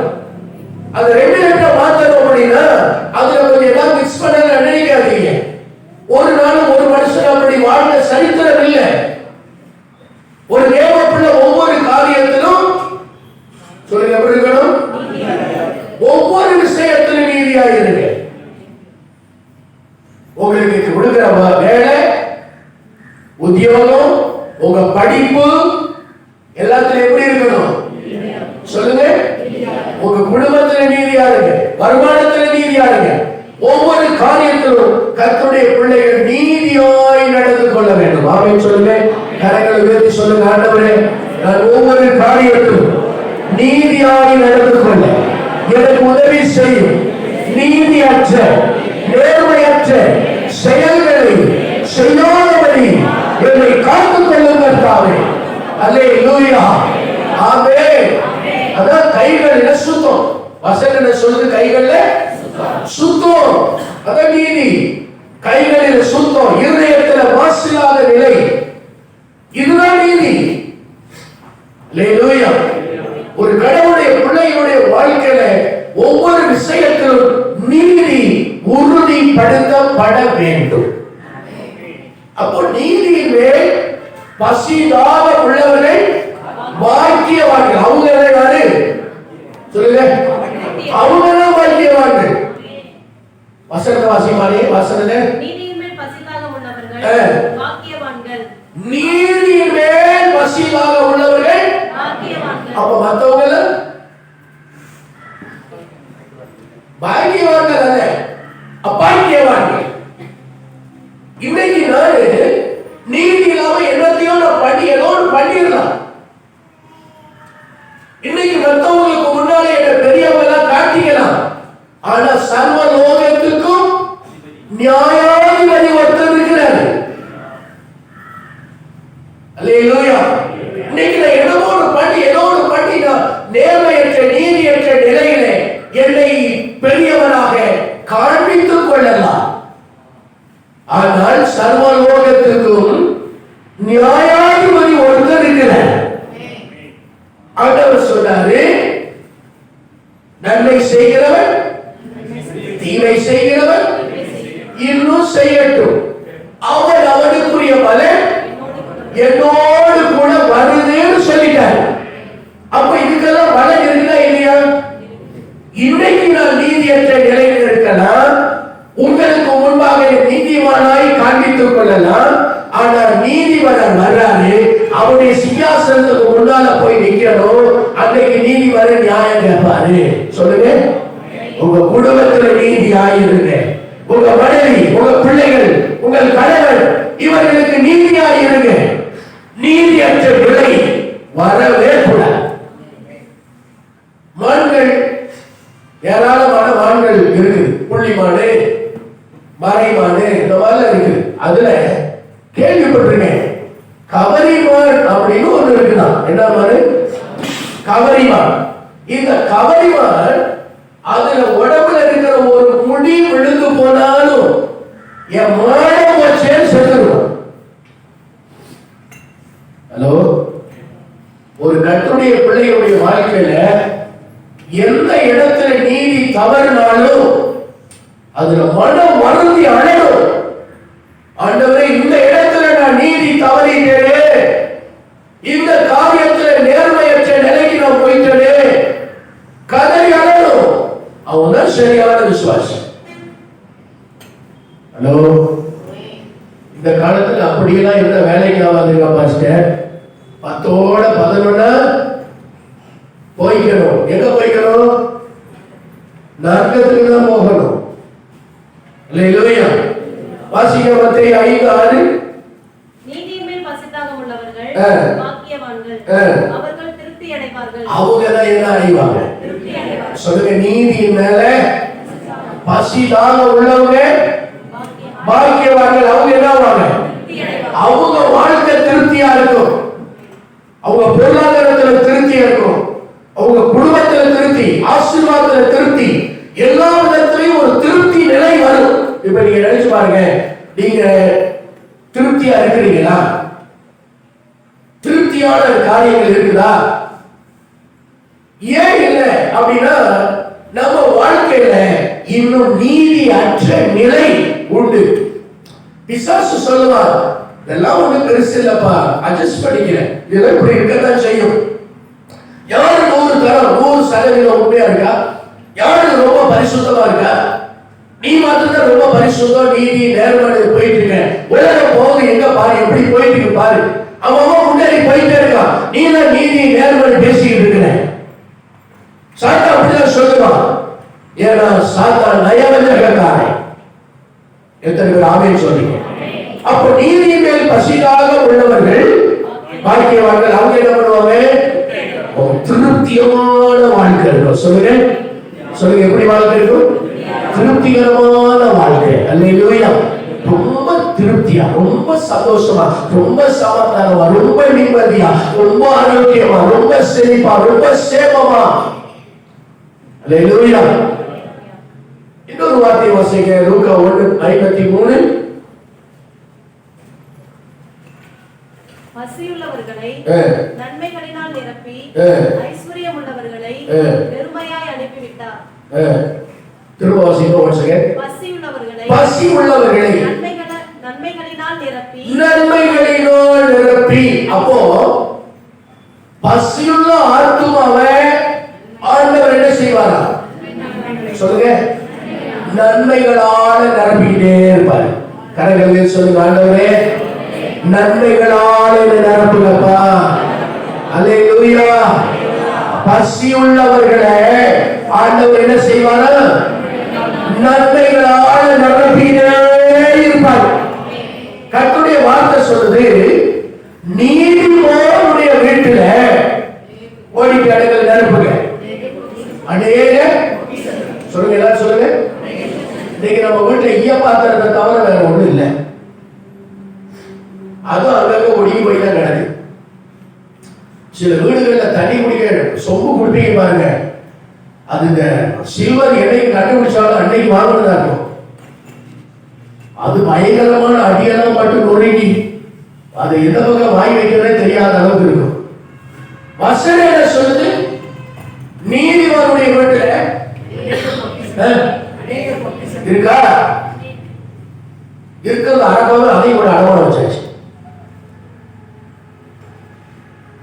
Speaker 1: அது 2 லிட்டர் மாத்தணும் அப்படின்னா அதுல கொஞ்சம் ஏதாவது மிக்ஸ் பண்ண நினைக்காதீங்க. ஒரு நாள் ஒரு மனுஷன் அப்படி வாழ்ந்த சரித்திரம் இல்லை. ஒரு தேவ பிள்ளை ஒவ்வொரு காரியத்திலும் சொல்லுங்க, எப்படி இருக்கணும்? ஒவ்வொரு விஷயத்திலும் நீதியாக இருங்க. உங்களுக்கு கொடுக்கிற வேலை, உத்தியோகம், உங்க படிப்பு எல்லாத்திலும் எப்படி இருக்கணும்? சொல்லுங்க, உங்க குடும்பத்துல நீதியா இருங்க, வருமானத்துல நீதியா இருங்க. ஒவ்வொரு காரியத்திலும் கர்த்தருடைய பிள்ளைகள் நீதியாய் நடந்து கொள்ள வேண்டும். ஆமென் சொல்லுங்க. கரங்களை உயர்த்தி சொல்லுங்க, ஆண்டவரே, நான் ஒவ்வொரு காரியத்திலும் நீதியாய் நடந்து கொள்ள எனக்கு உதவி செய்யும். நீதியற்ற நேர்மையற்ற செயல்களை செய்யாதபடி என்னை காத்துக் கொள்ளும் கர்த்தாவே. அல்லேலூயா, ஆமென். அதான் கைகளில சுத்தம். வசனம் சொல்லுது கைகளில சுத்தம், அதான் நீதி. கைகளில சுத்தம், இருதயத்துல மாசில்லாத நிலை, இதுதான் நீதி. அல்லேலூயா. ஒரு கடவுளுடைய பிள்ளைகளுடைய வாழ்க்கையில ஒவ்வொரு விஷயத்திலும் நீதி உறுதிப்படுத்தப்பட வேண்டும். அப்போ நீதியின் மேல் பசிதாக உள்ளவர்கள் பாக்கியவான்கள். அவங்க யாரு சொல்லுங்க? அவங்க தான் பாக்கியவான்கள். வசனத்தை வாசிமானே, வசனத்தை
Speaker 3: நீதியின் மேல் பசிதாக உள்ளவர்கள் பாக்கியவான்கள்.
Speaker 1: நீதியின் மேல் பசியாக உள்ளவர்கள்
Speaker 3: பாக்கியவான்கள்.
Speaker 1: அப்ப மத்தவங்க பாக்கியவான்கள் அல்ல, அபாக்கியவான்கள். இன்னைக்கு நாடு நீதி இல்லாம என்னத்தையோ நான் பண்ணிடலாம். இன்னைக்கு மற்றவங்களுக்கு முன்னாலே என்ன பெரியவங்க காட்டிக்கலாம். ஆனா சர்வ லோகத்துக்கும் நியாயாதிபதி ஒருத்தர் இருக்கிறார். அல்லேலூயா. இன்னைக்கு நான் ஏதோ ஒரு பண்ணி நான் நேர்மையற்ற நீதியற்ற நிலையிலே என்னை பெரியவனாக காண்பித்துக் கொள்ளலாம். ஆனால் சர்வலோகத்துக்கும் நியாயாதிபதி ஒருத்தர் இருக்கிறார். ஆண்டவர் சொன்னாரு, நன்மை செய்கிறவன் தீமை செய்கிறவன் இன்னும் செய்யட்டும், அவன் அவனுக்குரிய பலன் என்னோடு கூட வருதுன்னு சொல்லிட்டார். அப்ப இதுக்கெல்லாம் பலன் இருக்குதா இல்லையா? இன்னைக்கு நான் நீதியற்ற நிலையில் இருக்கலாம், உங்களுக்கு முன்பாக நீதிமானாய் காண்பித்துக் கொள்ளலாம். ஆனால் நீதிபரன் வர்றாரு, அவருடைய சிங்காசனத்துக்கு முன்னால போய் நிக்கணும். அன்னைக்கு நீதிபரன் நியாயம் கேட்பாரு. சொல்லுங்க, உங்க குடும்பத்துல நீதி ஆயிருங்க. உங்க மனைவி, உங்க பிள்ளைகள், உங்கள் கணவன், இவர்களுக்கு நீதியாயிருங்க. நீதியற்ற நிலை வரவே கூடாது. மான்கள், ஏராளமான மான்கள் இருக்குது. புள்ளிமானு, மறைமானு, இந்த மாதிரிலாம் இருக்குது. அதுல கேள்விப்பட்டிருக்கேன், கவரிமான் அப்படின்னு ஒண்ணு இருக்குதான். என்ன மானு? கவரிமான். இந்த கவரிமான் அதுல உடம்புல இருக்கிற ஒரு முடி விழுந்து போனாலும் என் மாடம் வச்சேன்னு சொல்லிடுவோம். ஹலோ, ஒரு கர்த்தருடைய பிள்ளையுடைய வாழ்க்கையில எந்த இடத்துல நீதி தவறினாலும் அதுல மனம் வருந்தி அழகும். ஆண்டவரே, இந்த இடத்துல நான் நீதி தவறிட்டேனே, இந்த காரியத்துல நேர்மையற்ற நிலைக்கு நான் போயிட்டேனே, கதறி அழகும். அவன்தான் சரியான விசுவாசம். ஹலோ, இந்த காலத்துல அப்படியெல்லாம் இருந்த வேலைக்கு ஆகாதுங்க பாஸ்டர். 10ஓட 11 போய்க்கணும். எங்க போய்க்கணும்? நரகத்துக்கு தான் போகணும். அல்லேலூயா. வாசிக்க மத்தேயு 5:6.
Speaker 3: நீதியின் மேல் பசிதாக உள்ளவர்கள் பாக்கியவான்கள், அவர்கள் திருப்தி அடைவார்கள்.
Speaker 1: அவங்க தான் என்ன அடைவாங்க?
Speaker 3: திருப்தி அடைவார்கள்.
Speaker 1: சொல்லுங்க, நீதியின் மேல பசிதாக உள்ளவங்க பாக்கியவான்கள். அவங்க என்ன ஆவாங்க? அவங்க வாழ்க்கை திருப்தியா இருக்கும். அவங்க பொருளாதாரத்துல திருப்தி இருக்கும். அவங்க குடும்பத்துல திருப்தி, ஆசீர்வாதத்துல திருப்தி, எல்லா விதத்திலையும் ஒரு திருப்தி நிலை வரும். இப்ப நீங்க நினைச்சு பாருங்க, நீங்க திருப்தியா இருக்கிறீங்களா? திருப்தியான காரியங்கள் இருக்குதா? ஏன் இல்லை அப்படின்னா, நம்ம வாழ்க்கையில இன்னும் நீதி அற்ற நிலை உண்டு. பிசாசு சொல்லுவான், இதெல்லாம் ஒண்ணு பெருசு இல்லப்பா, அட்ஜஸ்ட் பண்ணிக்கிறேன், இதெல்லாம் இப்படி இருக்கத்தான் செய்யும். யாரு 100% உண்மையா இருக்கா? யாரு ரொம்ப பரிசுத்தமா இருக்கா? நீ மாத்திரம் ரொம்ப பரிசுத்தம், நீதி, நேர்மறை போயிட்டு இருக்க. உலகம் போகுது, எங்க பாரு, எப்படி போயிட்டு இருக்கு பாரு. அவன் முன்னாடி போயிட்டே இருக்கான், நீ தான் நீதி நேர்மறை பேசிக்கிட்டு இருக்கிற. சாத்தா அப்படிதான் சொல்லுவான். ஏன்னா சாத்தா நயவஞ்சகக்காரன். எத்தனை பேர் ஆமென் சொல்றீங்க? அப்போ நீதியின் மேல் பசியாக உள்ளவர்கள் பாக்கியவான்கள். அவங்க என்ன பண்ணுவாங்க? திருப்தியான வாழ்க்கை இருக்கும். சொல்லுங்க, சொல்லுங்க, எப்படி வாழ்க்கை இருக்கும்? திருப்திகரமான வாழ்க்கை. அல்லேலூயா. ரொம்ப திருப்தியா, ரொம்ப சந்தோஷமா, ரொம்ப சமாதானமா, ரொம்ப நிம்மதியா, ரொம்ப ஆரோக்கியமா, ரொம்ப செழிப்பா, ரொம்ப சேமமா. அல்லேலூயா. இன்னொரு வார்த்தை வாசிங்க, லூக்கா 1:53.
Speaker 3: பசியுள்ளவர்களை நன்மைகளினால் நிரப்பி ஐஸ்வர்யம் உள்ளவர்களை பெருமையாய் அனுப்பிவிட்டார்.
Speaker 1: திரும்ப வாசிங்க once again. பசியுள்ளவர்களை
Speaker 3: நன்மைகளினால்
Speaker 1: நிரப்பி. அப்போ பசியுள்ள ஆத்துமாவை ஆண்டவர் என்ன செய்வாரா? சொல்லுங்க. நன்மைகளால நிரப்பிக்கிட்டே இருப்பார். கரங்களில் சொல்லுங்க, ஆண்டவரே நன்மைகளால நிரப்புங்கப்பா. அல்லேலூயா. பசியுள்ளவர்களை ஆண்டவர் என்ன செய்வாரா? நன்மைகளால நிரப்பிக்கிட்டே இருப்பார். கர்த்தருடைய வார்த்தை சொல்லுது, நீதிமானுடைய வீட்டுல ஓடிக்காடுகள் நிரப்புங்க. அநேக சொல்லுங்க, எல்லாரும் சொல்லுங்க. இன்னைக்கு நம்ம வீட்டுல ஈய பாத்திரத்தை தவிர வேற ஒண்ணும் இல்லை. அதுவும் அங்கங்க ஒடுங்கி போய் தான் கிடக்கு. சில வீடுகள்ல தண்ணி குடிக்க சொம்பு குடிப்பீங்க பாருங்க, அது இந்த சில்வர் எண்ணெய் கண்டுபிடிச்சாலும் அன்னைக்கு வாங்கினதா இருக்கும். அது பயங்கரமான அடியெல்லாம் பட்டு நொறுங்கி அது எந்த பக்கம் வாய் வைக்கிறதே தெரியாத அளவுக்கு இருக்கும். வசனம் என்ன சொல்லுது? நீதிமானுடைய வீட்டுல இருக்கா? இருக்கிறது அடக்கம், அதையும் கூட அடமான வச்சாச்சு.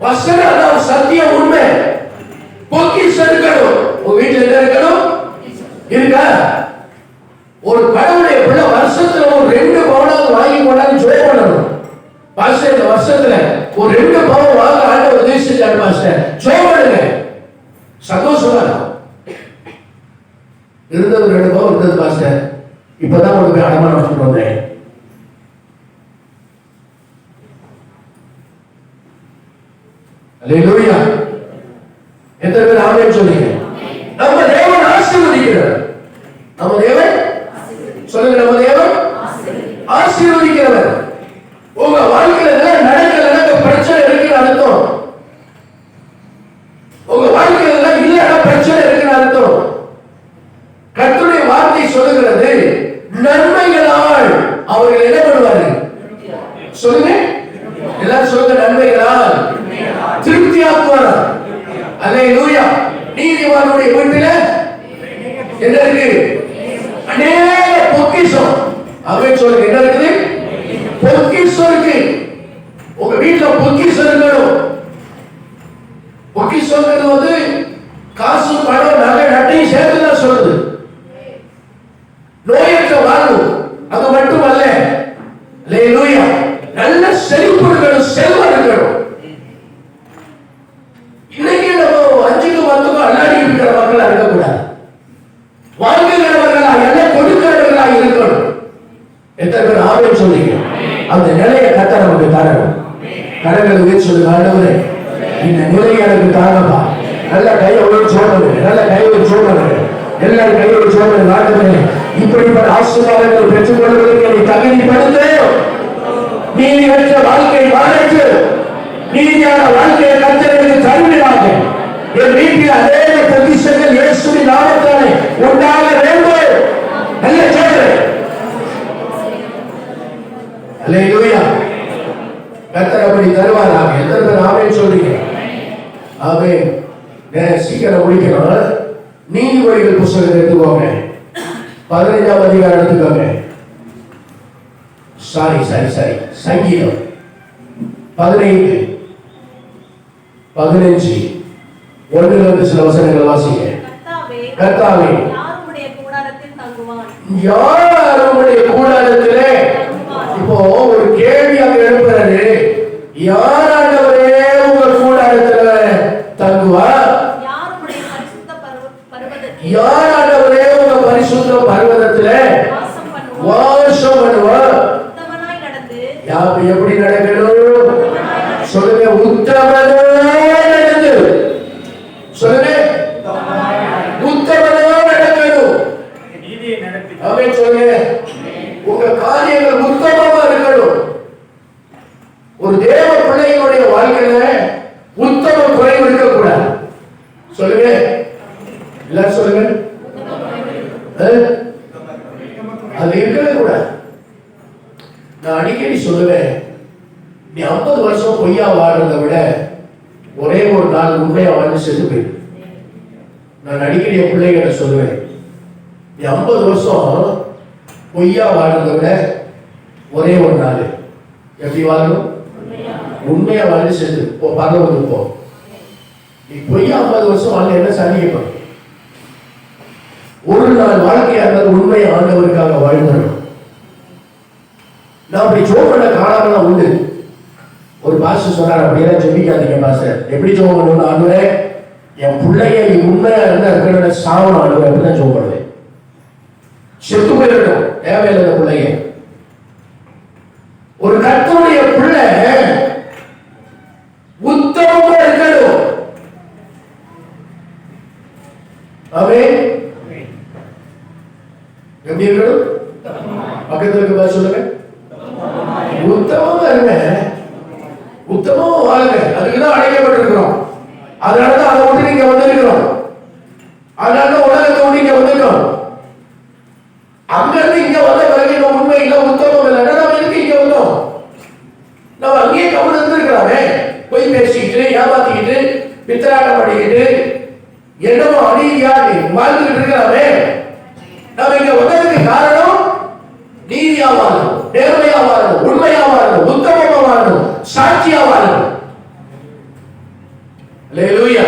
Speaker 1: வசனம் அதான் சத்தியம், உண்மை. பொக்கிஷம் இருக்கணும். உங்க வீட்டுல என்ன இருக்கணும்? இருக்கா? ஒரு கடவுளுடைய பிள்ளை வருஷத்துல ஒரு 2 பவுனாவது வாங்கி கொண்டாந்து ஜெபம் பண்ணணும். பாஸ்டர், இந்த வருஷத்துல ஒரு 2 பவுன் வாங்க ஆண்டவர் உதவி செஞ்சாரு பாஸ்டர், ஜெபம் பண்ணுங்க. சந்தோஷமா இருக்கும். இருந்தது 2 பவுன் இருந்தது பாஸ்டர், இப்பதான் ஒரு போய் அடமானம் வச்சுட்டு வந்தேன். அல்லேலூயா. எத்தனை பேர் ஆமென் சொல்றீங்க? நம்ம தேவன் ஆசீர்வதிக்கிறார். நம்ம தேவன் சொல்லுங்க, நம்ம தேவன் ஆசீர்வதிக்கிறவர். உங்க வாழ்க்கையில நடக்க பிரச்சனை இருக்குன்னு அர்த்தம். உங்க வாழ்க்கையில இல்ல பிரச்சனை இருக்குன்னு அர்த்தம். கர்த்தருடைய வார்த்தை சொல்லுகிறது, நன்மைகளால் அவர்கள் என்ன பண்ணுவார்கள்? சொல்லுங்க, எல்லாரும் சொல்லுங்க, நன்மைகளால் திருப்தியாக்குவார். அல்லேலூயா. நீதிமானுடைய வீட்டில என்ன இருக்கு? அநேக பொக்கிஷம். அவன் சொல்லுங்க, என்ன இருக்குது? பொக்கிஷம் இருக்கு. உங்க வீட்டுல பொக்கிஷம் இருக்கணும். பொக்கிஷம்ங்கிறது வந்து காசு, பணம், நகை, நட்டையும் சேர்த்துதான் சொல்லுது. நோயற்ற வாழ்வு அது மட்டுமல்ல. அல்லேலூயா. நல்ல செழிப்பு இருக்கணும், செல்வம் இருக்கணும். இன்னைக்கு நம்ம 5க்கு 10க்கு அல்லாடி இருக்கிற மக்களா இருக்கக்கூடாது. வாங்குகிறவர்களா, எல்லாம் கொடுக்கிறவர்களா இருக்கணும். எத்தனை பேர் ஆமென் சொல்றீங்க? அந்த நிலையை கர்த்தர் நமக்கு தரணும். கரங்களை உயர்த்தி சொல்லுங்க, ஆண்டவரே இந்த நிலையை எனக்கு தாங்கப்பா. நல்ல கையை உயர்த்தி சொல்லுங்க, நல்ல கையை சொல்லுங்க, எல்லாரும் கையை சொல்லுங்க. ஆண்டவரே இப்படிப்பட்ட ஆசீர்வாதங்களை பெற்றுக் கொள்வதற்கு என்னை தகுதிப்படுத்து. நீதி பெற்ற வாழ்க்கை வாழச்சு, நீதியான வாழ்க்கையை கர்த்தருக்கு தருவீராக. என் வீட்டில் அநேக பொக்கிஷங்கள் இயேசுவின் நாமத்தாலே உண்டாக வேண்டும். நல்ல சொல்றேன். அல்லேலூயா. கர்த்தர் அப்படி தருவாராக. எத்தனை பேர் ஆமென் சொல்றீங்க? ஆமென். சீக்கிரம் முடிக்கணும். நீதிமொழிகள் புத்தகத்தை எடுத்துக்கோங்க, 15ஆம் அதிகாரம் எடுத்துக்கோங்க. சாரி சங்கீதம் 15, 15 1 சில வசனங்கள் வாசிங்க. கர்த்தாவே யார் உம்முடைய கூடாரத்திலே, இப்போ ஒரு கேள்வி அங்க எழுப்புறது, யார் ஆண்டவரே உங்க கூடாரத்துல தங்குவார்? யார் ஆண்டவரே உங்க பரிசுத்த பர்வதத்திலே வாசம் பண்ணுவார்? எப்படி நடக்கணும்? சொல்லுங்க, உத்தமனாய் நடந்து. சொல்லுங்க, உத்தமனாய் நடக்கணும். ஆமென் சொல்லுங்க. உங்க காரியங்கள் உத்தமமா இருக்கணும். ஒரு தேவ பிள்ளைகளுடைய வாழ்க்கையில உத்தம குறைவு இருக்கக்கூடாது. சொல்லுங்க, எல்லாரும் சொல்லுங்க. அது இருக்கவே கூடாது. நான் அடிக்கடி சொல்லுவேன், நீ 50 வருஷம் பொய்யா வாழ்றதை விட ஒரே ஒரு நாள் உண்மையா வாழ்ந்து செத்து போயிரு. நான் அடிக்கடி என் பிள்ளைகளை சொல்லுவேன், நீ 50 வருஷம் பொய்யா வாழ்றதை விட ஒரே ஒரு நாள் எப்படி வாழணும்? உண்மையா வாழ்ந்து செத்து போ, பரலோகத்துக்கு போ. நீ பொய்யா 50 வருஷம் வாழ்ந்து என்ன சாதிக்கப்படும்? ஒரு நாள் வாழ்க்கையா இருந்தாலும் உண்மையை ஆண்டவருக்காக வாழ்ந்தணும். நான் அப்படி ஜோம் பண்ண காலமெல்லாம் உண்டு. ஒரு பாஸ்டர் சொன்னார், அப்படியெல்லாம் ஜெபிக்காதீங்க பாஸ்டர். எப்படி ஜோம் பண்ணணும்? ஆண்டவரே, என் பிள்ளைய உண்மையா இருந்தா இருக்கிற சாவணும் ஆண்டவரே, அப்படிதான் ஜோம் பண்ணுவேன். செத்து போயிடணும் தேவையில்லாத பிள்ளைய. ஒரு கர்த்தருடைய பிள்ளை உத்தமமா இருக்கணும். ஆமென். எப்படி இருக்கணும்? பக்கத்துல இருக்க சொல்லுங்க, உத்தமமா இருங்க, உத்தமமா வாழுங்க. அதுக்குதான் அழைக்கப்பட்டிருக்கிறோம். அதனாலதான் அதை விட்டு நீங்க வந்திருக்கிறோம். அதனாலதான் உலகத்தை விட்டு இங்க வந்திருக்கிறோம். அங்க இருந்து இங்க வந்த பிறகு நம்ம உண்மை இல்ல, உத்தமம் இல்லை, நம்ம இருக்கு இங்க வந்தோம். நம்ம அங்கேயே கவனம் இருந்திருக்கிறாமே, போய் பேசிக்கிட்டு ஏமாத்திக்கிட்டு பித்தராட்டம் பண்ணிக்கிட்டு என்னமோ அநீதியா வாழ்ந்துகிட்டு இருக்கிறாமே. நம்ம இங்க வந்ததுக்கு காரணம் நீதியா வாழணும், நேர்மையா வாழணும், உண்மையா வாழணும், உத்தமமா வாழணும், சாட்சியா வாழணும். அல்லேலூயா.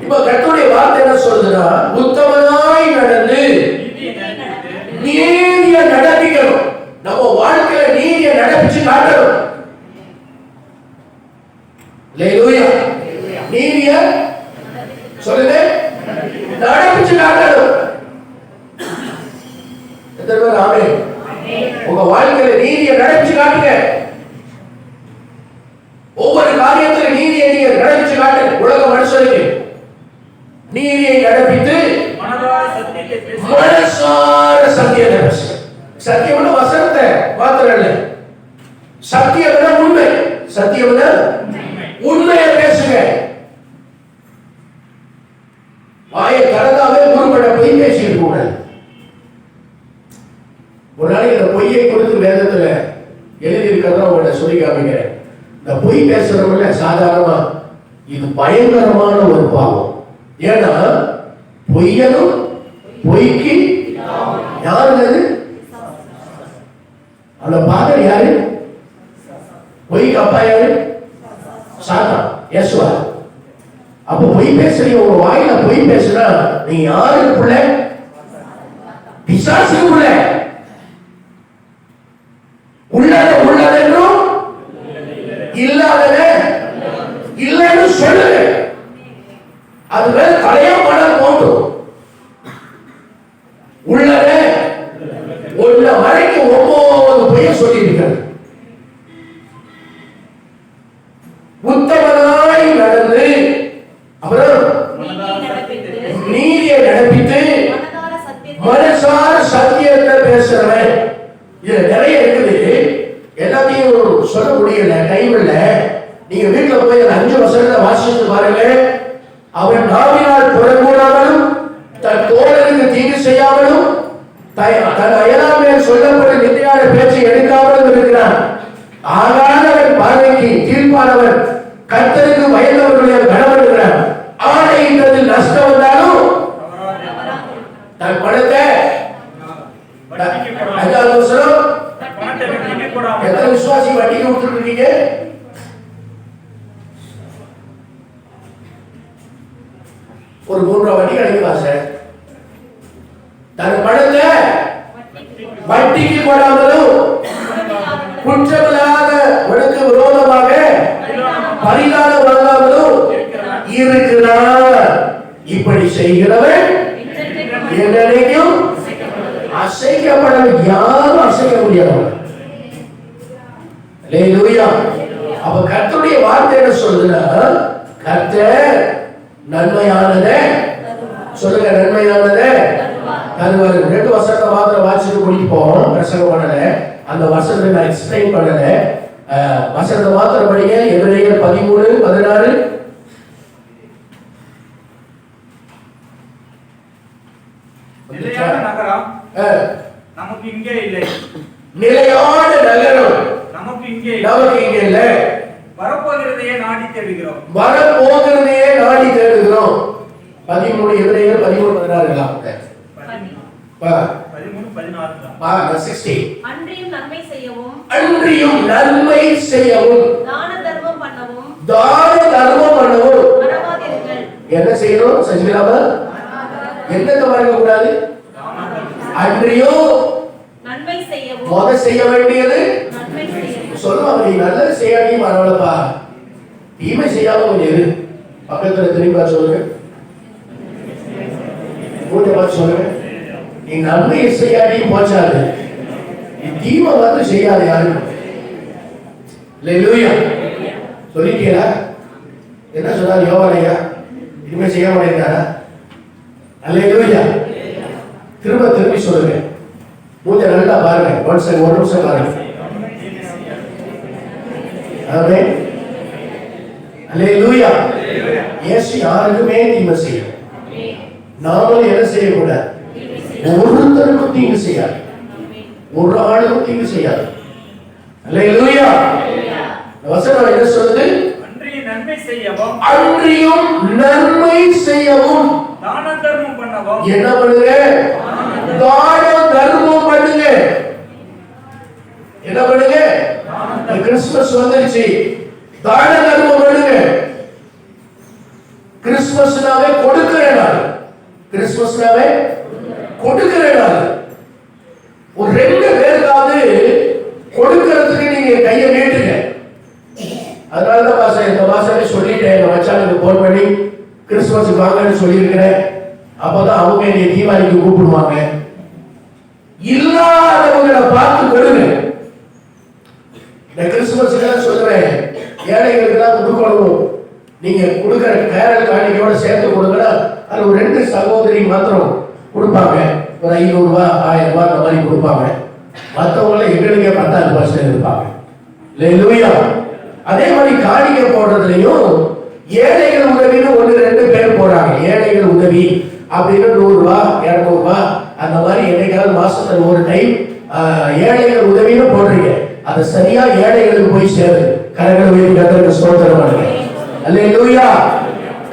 Speaker 1: இப்ப கர்த்தருடைய வார்த்தை என்ன சொல்றதுன்னா, உத்தமனாய் நடந்து நீதியை நடப்பிக்கணும். நம்ம வாழ்க்கையில நீதியை நடப்பிச்சு காட்டணும். அல்லேலூயா. நீதியை சொல்லுங்க, நடப்பிச்சு காட்டணும். எத்தனை பேர் ஆமென்? உங்க வாழ்க்கையில நீதியை நடப்பிச்சு காட்டுங்க. ஒவ்வொரு காரியத்திலும் நீதியை நீங்க நடப்பிச்சு காட்டுங்க. உலக மனுஷனுக்கு நீதியை நடப்பித்து மனசார சத்தியத்தை பேசு. சத்தியம் வசனத்தை மாத்திரம் இல்லை, சத்தியம் உண்மை. சத்தியம் உண்மையை பேசுங்க. வாயை திறந்தாவே உருப்பட பொய் பேசிட்டு கூடாது. ஒரு நாளைக்கு இந்த பொய்யை குறித்து வேதத்துல எழுதி இருக்கிறதா உங்கள்ட்ட சொல்லி காமிக்கிறேன். இந்த பொய் பேசுறவங்கள சாதாரணமா இது பயங்கரமான ஒரு பாவம். ஏன்னா பொய்யனும் பொய்க்கு யாரு? அந்த பாதர் யாரு? பொய்க்கு அப்பா யாரு? சாத்தான், யேசுவா. அப்ப பொய் பேசுறீங்க, உங்க வாயில பொய் பேசுனா நீங்க யாருக்கு பிள்ளை? பிசாசுக்கு பிள்ளை. உள்ளத உள்ளதென்றும் இல்லாதத இல்லைன்னு சொல்லுங்க. அது மேல தலையா மணல் போட்டும். உள்ளத உள்ள வரைக்கும் 9 பொய்ய சொல்லி இருக்கிறது. உத்தமனாய் நடந்து அப்புறம் நீதியை நடப்பித்து மனசார சத்தியத்தை பேசுறவன். இது நிறைய இருக்குது, எல்லாத்தையும் சொல்ல முடியல, டைம் இல்ல. நீங்க வீட்டுல போய் 5 வசனத்தை வாசிச்சு பாருங்க. அவன் நாவினால் புறக்கூடாமலும் தன் தோழருக்கு தீங்கு செய்யாமலும் தன் அயலார் மேல் சொல்லப்பட்ட நிந்தையான பேச்சை எடுக்காமலும் இருக்கிறான். ஆகாதவன் பார்வைக்கு தீர்ப்பானவன், கர்த்தருக்கு பயந்தவர்களுடைய கணவன் இருக்கிறான். ஆணையின்றதில் நஷ்டம் வந்தாலும் தன் பணத்தை எத்தனை விசுவாசி வட்டிக்கு கொடுத்துட்டு இருக்கீங்க? ஒரு 3 ரூபா வட்டி கிடைக்குமா சார்? தன் பணத்தை வட்டிக்கு போடாமலும் குற்றமில்லாத உனக்கு விரோதமாக பரிதானம் வாங்காமலும் இருக்கிறார். இப்படி செய்கிறவன் என்னைக்கும் அசைக்கப்பட யாரும் அசைக்க முடியாது. அல்லேலூயா. அப்ப கர்த்தருடைய வார்த்தை என்ன சொல்லுதுன்னா, கர்த்தர் நன்மையானதே சொல்லுங்க, நன்மையானதே தருவாரு. 2 வசனத்தை மாத்திரம் வாசிட்டு முடிப்போம். பிரசங்கம் பண்ணல, அந்த வசனத்தை நான் எக்ஸ்பிளைன் பண்ணல. வசனத்தை மாத்திரம் படிங்க. எபிரேயர் 13:16.
Speaker 2: நிலையான நகரம் நமக்கு இங்கே இல்லை.
Speaker 1: நிலையான நகரம்
Speaker 2: நமக்கு இங்கே
Speaker 1: இல்லை.
Speaker 2: வரப்போகிறதையே நாடி தேடுகிறோம்.
Speaker 1: வரப்போகிறதையே நாடி தேடுகிறோம். 13 எபிரேயர் 13:16. 16.
Speaker 3: அன்றியும் நன்மை செய்யவும் தான தர்மம் பண்ணவும் மறவாதிருங்கள்.
Speaker 1: என்ன செய்யணும் சசிகலாமா? என்னத்தை மறக்க கூடாது? அன்றியும்
Speaker 3: நன்மை செய்யவும்.
Speaker 1: முத செய்ய வேண்டியது
Speaker 3: நன்மை செய்யவும்.
Speaker 1: சொல்லுவாங்க, நீ நல்லது செய்யாதையும் பரவாயில்லப்பா, தீமை செய்யாம கொஞ்சம் இரு. பக்கத்துல திரும்பி சொல்லுங்க, மூட்டை பார்த்து சொல்லுங்க. நீ நன்மையை செய்யாதையும் போச்சாது, நீ தீமை வந்து செய்யாது யாரும். அல்லேலூயா. சொல்லிட்டீங்களா? என்ன சொன்னார் யோவானையா? இனிமே செய்ய மாட்டேங்கிறாரா? அல்லேலூயா. திரும்பி சொல்லுங்க. மூஞ்ச நல்லா பாருங்க. ஒரு நிமிஷம் பாருங்க. ஆமென். அல்லேலூயா. இயேசு யாருக்குமே தீமை செய்யல. நாமளும் என்ன செய்யக்கூடாது? ஒருத்தருக்கும் தீங்கு செய்யாது, ஒரு ஆளுக்கும் தீங்கு செய்யாது. அல்லேலூயா. வசனம் என்ன சொல்லுது? அன்றியும் நன்மை செய்யவும்
Speaker 2: தான தர்மம் பண்ணவும்.
Speaker 1: என்ன பண்ணுங்க? தான தர்மம் பண்ணுங்க. என்ன பண்ணுங்க? கிறிஸ்துமஸ் வந்துருச்சு, தான தர்மம் பண்ணுங்க. கிறிஸ்துமஸ்னாவே கொடுக்கிற நாள். கிறிஸ்துமஸ்னாவே கொடுக்கிற நாள். ஒரு 2 பேருக்காவது கொடுக்கிறதுக்கு நீங்க கையை நீட்டுங்க. அதனாலதான் பாசம் இந்த மாசமே சொல்லிட்டேன். எங்க மச்சானுக்கு போன் பண்ணி கிறிஸ்துமஸ் வாங்கன்னு சொல்லியிருக்கிறேன். அப்பதான் அவங்க என்னை தீபாவளிக்கு கூப்பிடுவாங்க. இல்லாதவங்களை பார்த்து கொடுங்க. இந்த கிறிஸ்துமஸ் சொல்றேன், ஏழைகளுக்கு தான் கொடுக்கணும். நீங்க கொடுக்கிற கேரல் காணிக்கையோட சேர்த்து கொடுங்கன்னா அது ஒரு 2 சகோதரி மாத்திரம் கொடுப்பாங்க. ஒரு 500 ரூபாய் 1000 ரூபாய் அந்த மாதிரி கொடுப்பாங்க. மற்றவங்கள எங்களுக்கே 10% இருப்பாங்க. அல்லேலூயா. அதே மாதிரி காணிக்கை போடுறதுலையும் ஏழைகள் உதவின்னு 1-2 பேர் போறாங்க. ஏழைகள் உதவி அப்படின்னு 100 ரூபாய் 200 ரூபாய் அந்த மாதிரி என்னைக்காவது மாசத்துல ஒரு டைம் ஏழைகள் உதவின்னு போடுறீங்க. அது சரியா ஏழைகளுக்கு போய் சேரு. கரங்களை உயர்த்தி கர்த்தருக்கு ஸ்தோத்திரம் பண்ணுங்க. அல்லேலூயா.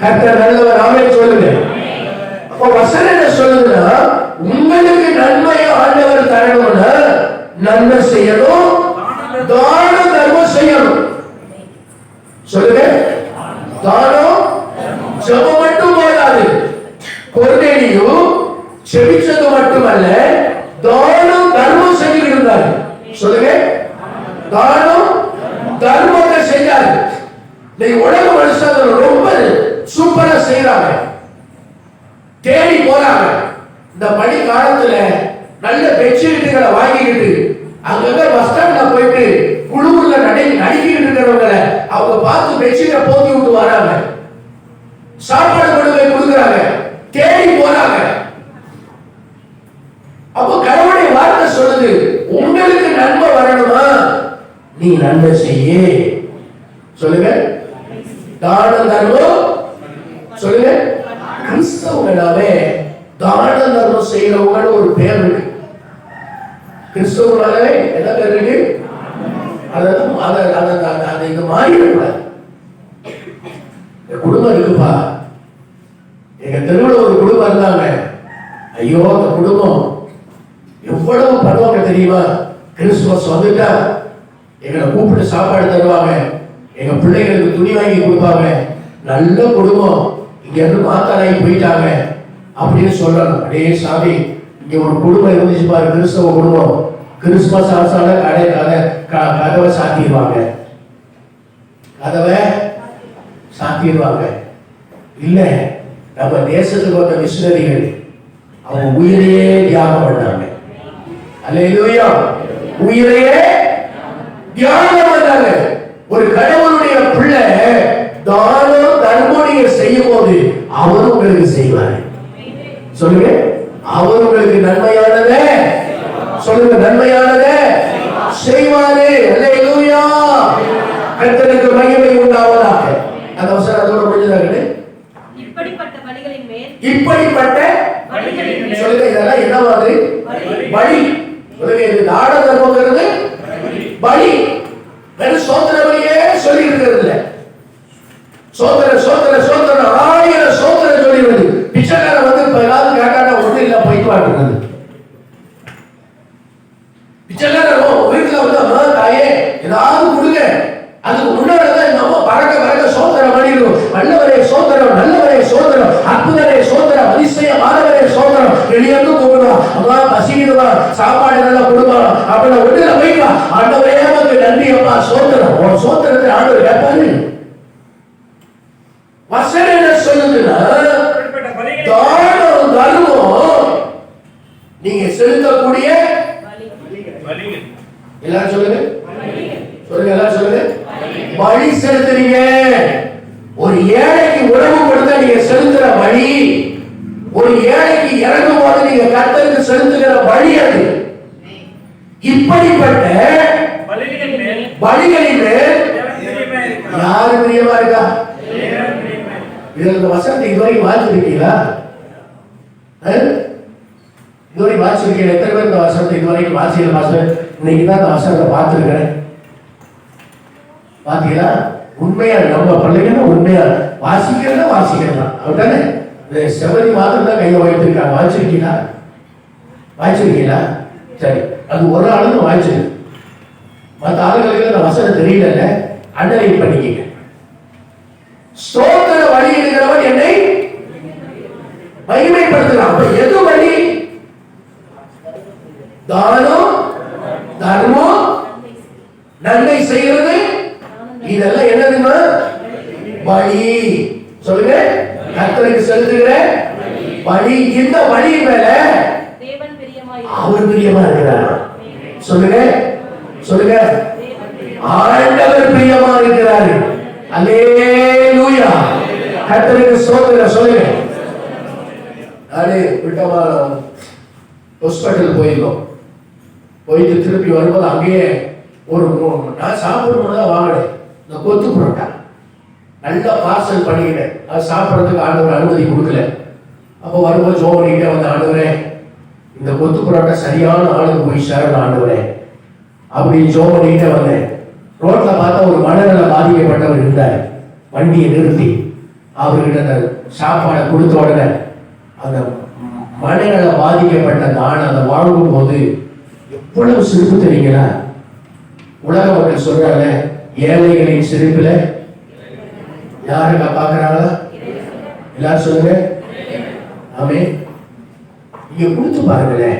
Speaker 1: கர்த்தர் நல்லவர். ஆமென் சொல்லுங்க. அப்ப வசனம் என்ன சொல்லுதுன்னா, உங்களுக்கு நன்மையை ஆண்டவர் தரணும்னா நன்மை செய்யணும், தான தர்மம் செய்யணும். சொல்லுங்க. தானம் ஜெபம் மட்டும் போதாது. கொர்நேலியும் செபிச்சது மட்டுமல்ல, தானம் தர்மம் செஞ்சுட்டு இருந்தாரு. சொல்லுங்க. தானம் தர்மத்தை செஞ்சாரு. இன்னைக்கு உலக மனுஷங்க ரொம்ப சூப்பரா செய்யறாங்க, தேடி போறாங்க. இந்த பனி காலத்துல நல்ல பெட்ஷீட்டுகளை வாங்கிக்கிட்டு அங்கங்க பஸ் ஸ்டாண்ட்ல போயிட்டு குழுவுல நடிக்கிட்டு இருக்கிறவங்களை அவங்க பார்த்து பெட்ஷீட்டை போத்தி விட்டு வராங்க, சாப்பாடு கொண்டு போய் கொடுக்குறாங்க, தேடி போறாங்க. அப்ப கடவுளுடைய வார்த்தை சொல்லுது, உங்களுக்கு நன்மை வரணுமா நீ நன்மை செய்ய. சொல்லுங்க. தான தர்மம். சொல்லுங்க. கிறிஸ்தவங்களாவே தான தர்மம் செய்யறவங்க ஒரு பேர் இருக்கு. கிறிஸ்தவங்களாவே என்ன பேர் இருக்கு? அது இது மாறிடக்கூடாது. குடும்பம் இருக்குப்பா. எங்க தெருவில் ஒரு குடும்பம் இருந்தாங்க. ஐயோ, அந்த குடும்பம் எவ்வளவு பண்ணுவாங்க தெரியுமா? கிறிஸ்துமஸ் வந்துட்டா எங்களை கூப்பிட்டு சாப்பாடு தருவாங்க, எங்க பிள்ளைகளுக்கு துணி வாங்கி கொடுப்பாங்க. நல்ல குடும்பம். இங்க இருந்து மாத்தாராகி போயிட்டாங்க அப்படின்னு சொல்லணும். அடே சாமி, இங்க ஒரு குடும்பம் இருந்துச்சு பாரு, கிறிஸ்தவ குடும்பம். கிறிஸ்துமஸ் ஆசான கதவை சாத்திடுவாங்க, கதவை சாத்திடுவாங்க. இல்ல, நம்ம தேசத்துக்கு வந்த மிஷனரிகள் அவங்க உயிரையே தியாகம் பண்ணாங்க. அல்லேலூயா. உயிரையே தியாகம் பண்ணாங்க. ஒரு கடவுளுடைய பிள்ளை தானம் தர்மம் நீங்க செய்யும் போது அவரும் உங்களுக்கு செய்வாரு. சொல்லுங்க. அவர் உங்களுக்கு நன்மையானதே சொல்லுங்க, நன்மையானதே செய்வாரு. அல்லேலூயா. கர்த்தருக்கு மகிமை உண்டாவதாக. அந்த வசனம் அதோட முடிஞ்சதாக.
Speaker 3: இப்படிப்பட்ட பலிகளின் மேல்
Speaker 1: இப்படிப்பட்ட சொல்லுங்க, இதெல்லாம் என்ன மாதிரி பலி? சொல்லுங்க, இது தான தர்மங்கிறது பலி. வெறும் சோத்திர பலியே சொல்லி இருக்கிறது இல்ல. சோத்திர சோத்திர சோத்திர 1000 சோத்திர சொல்லிடுவது. பிச்சைக்காரன் வந்து இப்ப ஏதாவது கேட்டாட்டா ஒண்ணு இல்ல போயிட்டு வாட்டுறது. பிச்சைக்காரன் வீட்டுல வந்து அம்மா தாயே ஏதாவது கொடுங்க, அதுக்கு முன்னாடிதான் எங்க அம்மா பறக்க பறக்க சோத்திரம் பண்ணிடுவோம். நல்லவரே சோத்திரம், நல்லவரே சோத்திரம், அற்புதரே சோத்திரம், அதிசய மாணவரே சோத்திரம், வெளியேந்து கூப்பிடுவா. அம்மா பசிக்குதுவா, சாப்பாடு நல்லா கொடுமா அப்படின்னு ஒண்ணுல போயிடுவா. ஆண்டவரே நமக்கு நன்றி அப்பா சோத்திரம். உன் சோத்திரத்தை ஆண்டவர் கேட்பாரு. வசனம் என்ன சொல்லுதுன்னா, தானம் தர்மம் நீங்க செலுத்தக்கூடிய எல்லாரும் சொல்லுங்க, சொல்லுங்க, எல்லாரும் சொல்லுங்க, பலி செலுத்துறீங்க. ஒரு ஏழைக்கு உணவு கொடுத்தா நீங்க செலுத்துற பலி, ஒரு ஏழைக்கு இறங்கும் போது நீங்க கர்த்தருக்கு செலுத்துகிற பலி அது. இப்படிப்பட்ட பலிகளின் மேல் யாரு பிரியமா இருக்கா? இந்த வசனத்தை இதுவரைக்கும் வாசிச்சிருக்கீங்களா? இதுவரை வாசிச்சிருக்கீங்க? எத்தனை பேர் இந்த வசனத்தை இதுவரைக்கும் வாசிக்கல? மாஸ்டர், இன்னைக்கு தான் இந்த வசனத்தை பார்த்துருக்கிறேன். பாத்தீங்களா? உண்மையா நம்ம பிள்ளைங்க உண்மையா வாசிக்கிறதா வாசிக்கிறதா அப்படித்தானே? இந்த செவரி மாத்திரம் தான் கையை வைத்திருக்காங்க. வாசிச்சிருக்கீங்களா? வாசிச்சிருக்கீங்களா? சரி, அது ஒரு ஆளுன்னு வாசிச்சிருக்கு. மற்ற ஆளுகளுக்கு இந்த வசனம் தெரியல, அண்டர்லைன் பண்ணிக்கங்க. ஸ்தோத்திர வழி இருக்கிறவன் என்னை மகிமைப்படுத்தலாம். அப்ப எது வழி? தானம், தர்மம், நன்மை செய்கிறது, இதெல்லாம் என்னதுமா? வழி. சொல்லுங்க, கர்த்தருக்கு செலுத்துகிற வழி. இந்த வழி மேல அவர் பிரியமா இருக்கிறார். சொல்லுங்க, சொல்லுங்க, ஆண்டவர் பிரியமா இருக்கிறார். அல்லேலூயா. கர்த்தருக்கு ஸ்தோத்திரம். சொல்லுங்க. நானே விட்டமா ஹாஸ்பிட்டல் போயிருக்கோம். போயிட்டு திருப்பி வரும்போது அங்கேயே ஒரு நான் சாப்பிடணும் தான் வாங்கினேன். இந்த கொத்து புரோட்டா நல்லா பார்சல் பண்ணிக்கிட்டேன். அது சாப்பிட்றதுக்கு ஆண்டவர் அனுமதி கொடுக்கல. அப்போ வரும்போது ஜோ பண்ணிக்கிட்டே வந்து, ஆண்டவரே இந்த கொத்து புரோட்டா சரியான ஆளுக்கு போய் சேரணும் ஆண்டவரே அப்படின்னு ஜோ பண்ணிக்கிட்டே வந்தேன். ரோட்ல பார்த்தா ஒரு மனநல பாதிக்கப்பட்டவர் இருந்தார். வண்டியை நிறுத்தி அவர்கிட்ட அந்த சாப்பாடை கொடுத்த உடனே அந்த மனநல பாதிக்கப்பட்ட நான் அதை வாங்கும் போது எவ்வளவு சிரிப்பு தெரியுங்களா? உலக மக்கள் சொல்றாங்க, ஏழைகளின் சிரிப்புல யாருக்கா பாக்குறாங்களா? எல்லாரும் சொல்லுங்க. ஆமே. நீங்க கொடுத்து பாருங்களேன்,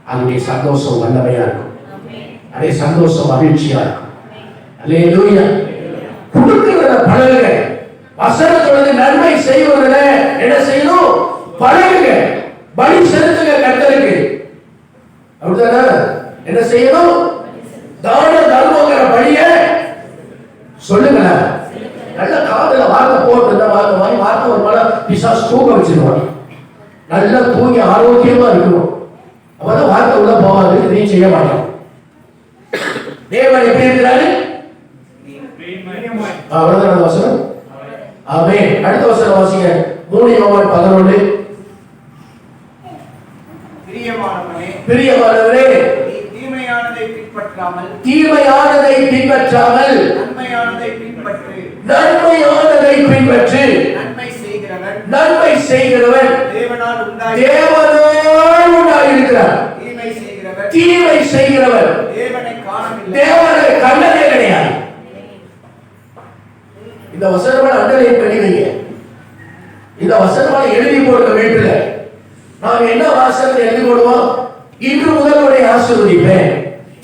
Speaker 1: அதனுடைய சந்தோஷம் வல்லமையா இருக்கும். அதே சந்தோஷம் மகிழ்ச்சியா இருக்கும். அல்லேலூயா. கொடுக்கிறத பழகுங்க. வசனம் சொல்றது நன்மை செய்வதில் என்ன செய்யணும்? பழகுங்க. பலி செலுத்துங்க கர்த்தருக்கு. அப்படிதானே? என்ன செய்யணும்? தான தர்மங்கிற பலிய சொல்லுங்க. நல்ல காதல வார்த்தை போட்டு இந்த வார்த்தை ஒரு மன பிசாசு தூங்க வச்சிருவாங்க. நல்லா தூங்கி ஆரோக்கியமா இருக்கணும். அப்பதான் வார்த்தை உள்ள போகாது. இதையும் செய்ய மாட்டோம். தேவன் எப்படி இருக்கிறாரு? அவ்வளவுதான் வசனம். ஆமென். அடுத்த வசனம் வாசிங்க. 3 யோவான் 11. பிரியமானவரே,
Speaker 2: தீமையானதை பின்பற்றாமல் நன்மையானதை பின்பற்று. நன்மை செய்கிறவன் தேவனால் உண்டாயிருக்கிறார். தீமை செய்கிறவன் தேவனை கண்டதே கிடையாது. இந்த வசனங்களை அண்டர்லைன் பண்ணி வைங்க. இந்த வசனங்களை எழுதி போடுங்க வீட்டுல. நாம் என்ன வாசகத்தை எழுதி போடுவோம்? இன்று முதல் உன்னை ஆசீர்வதிப்பேன்,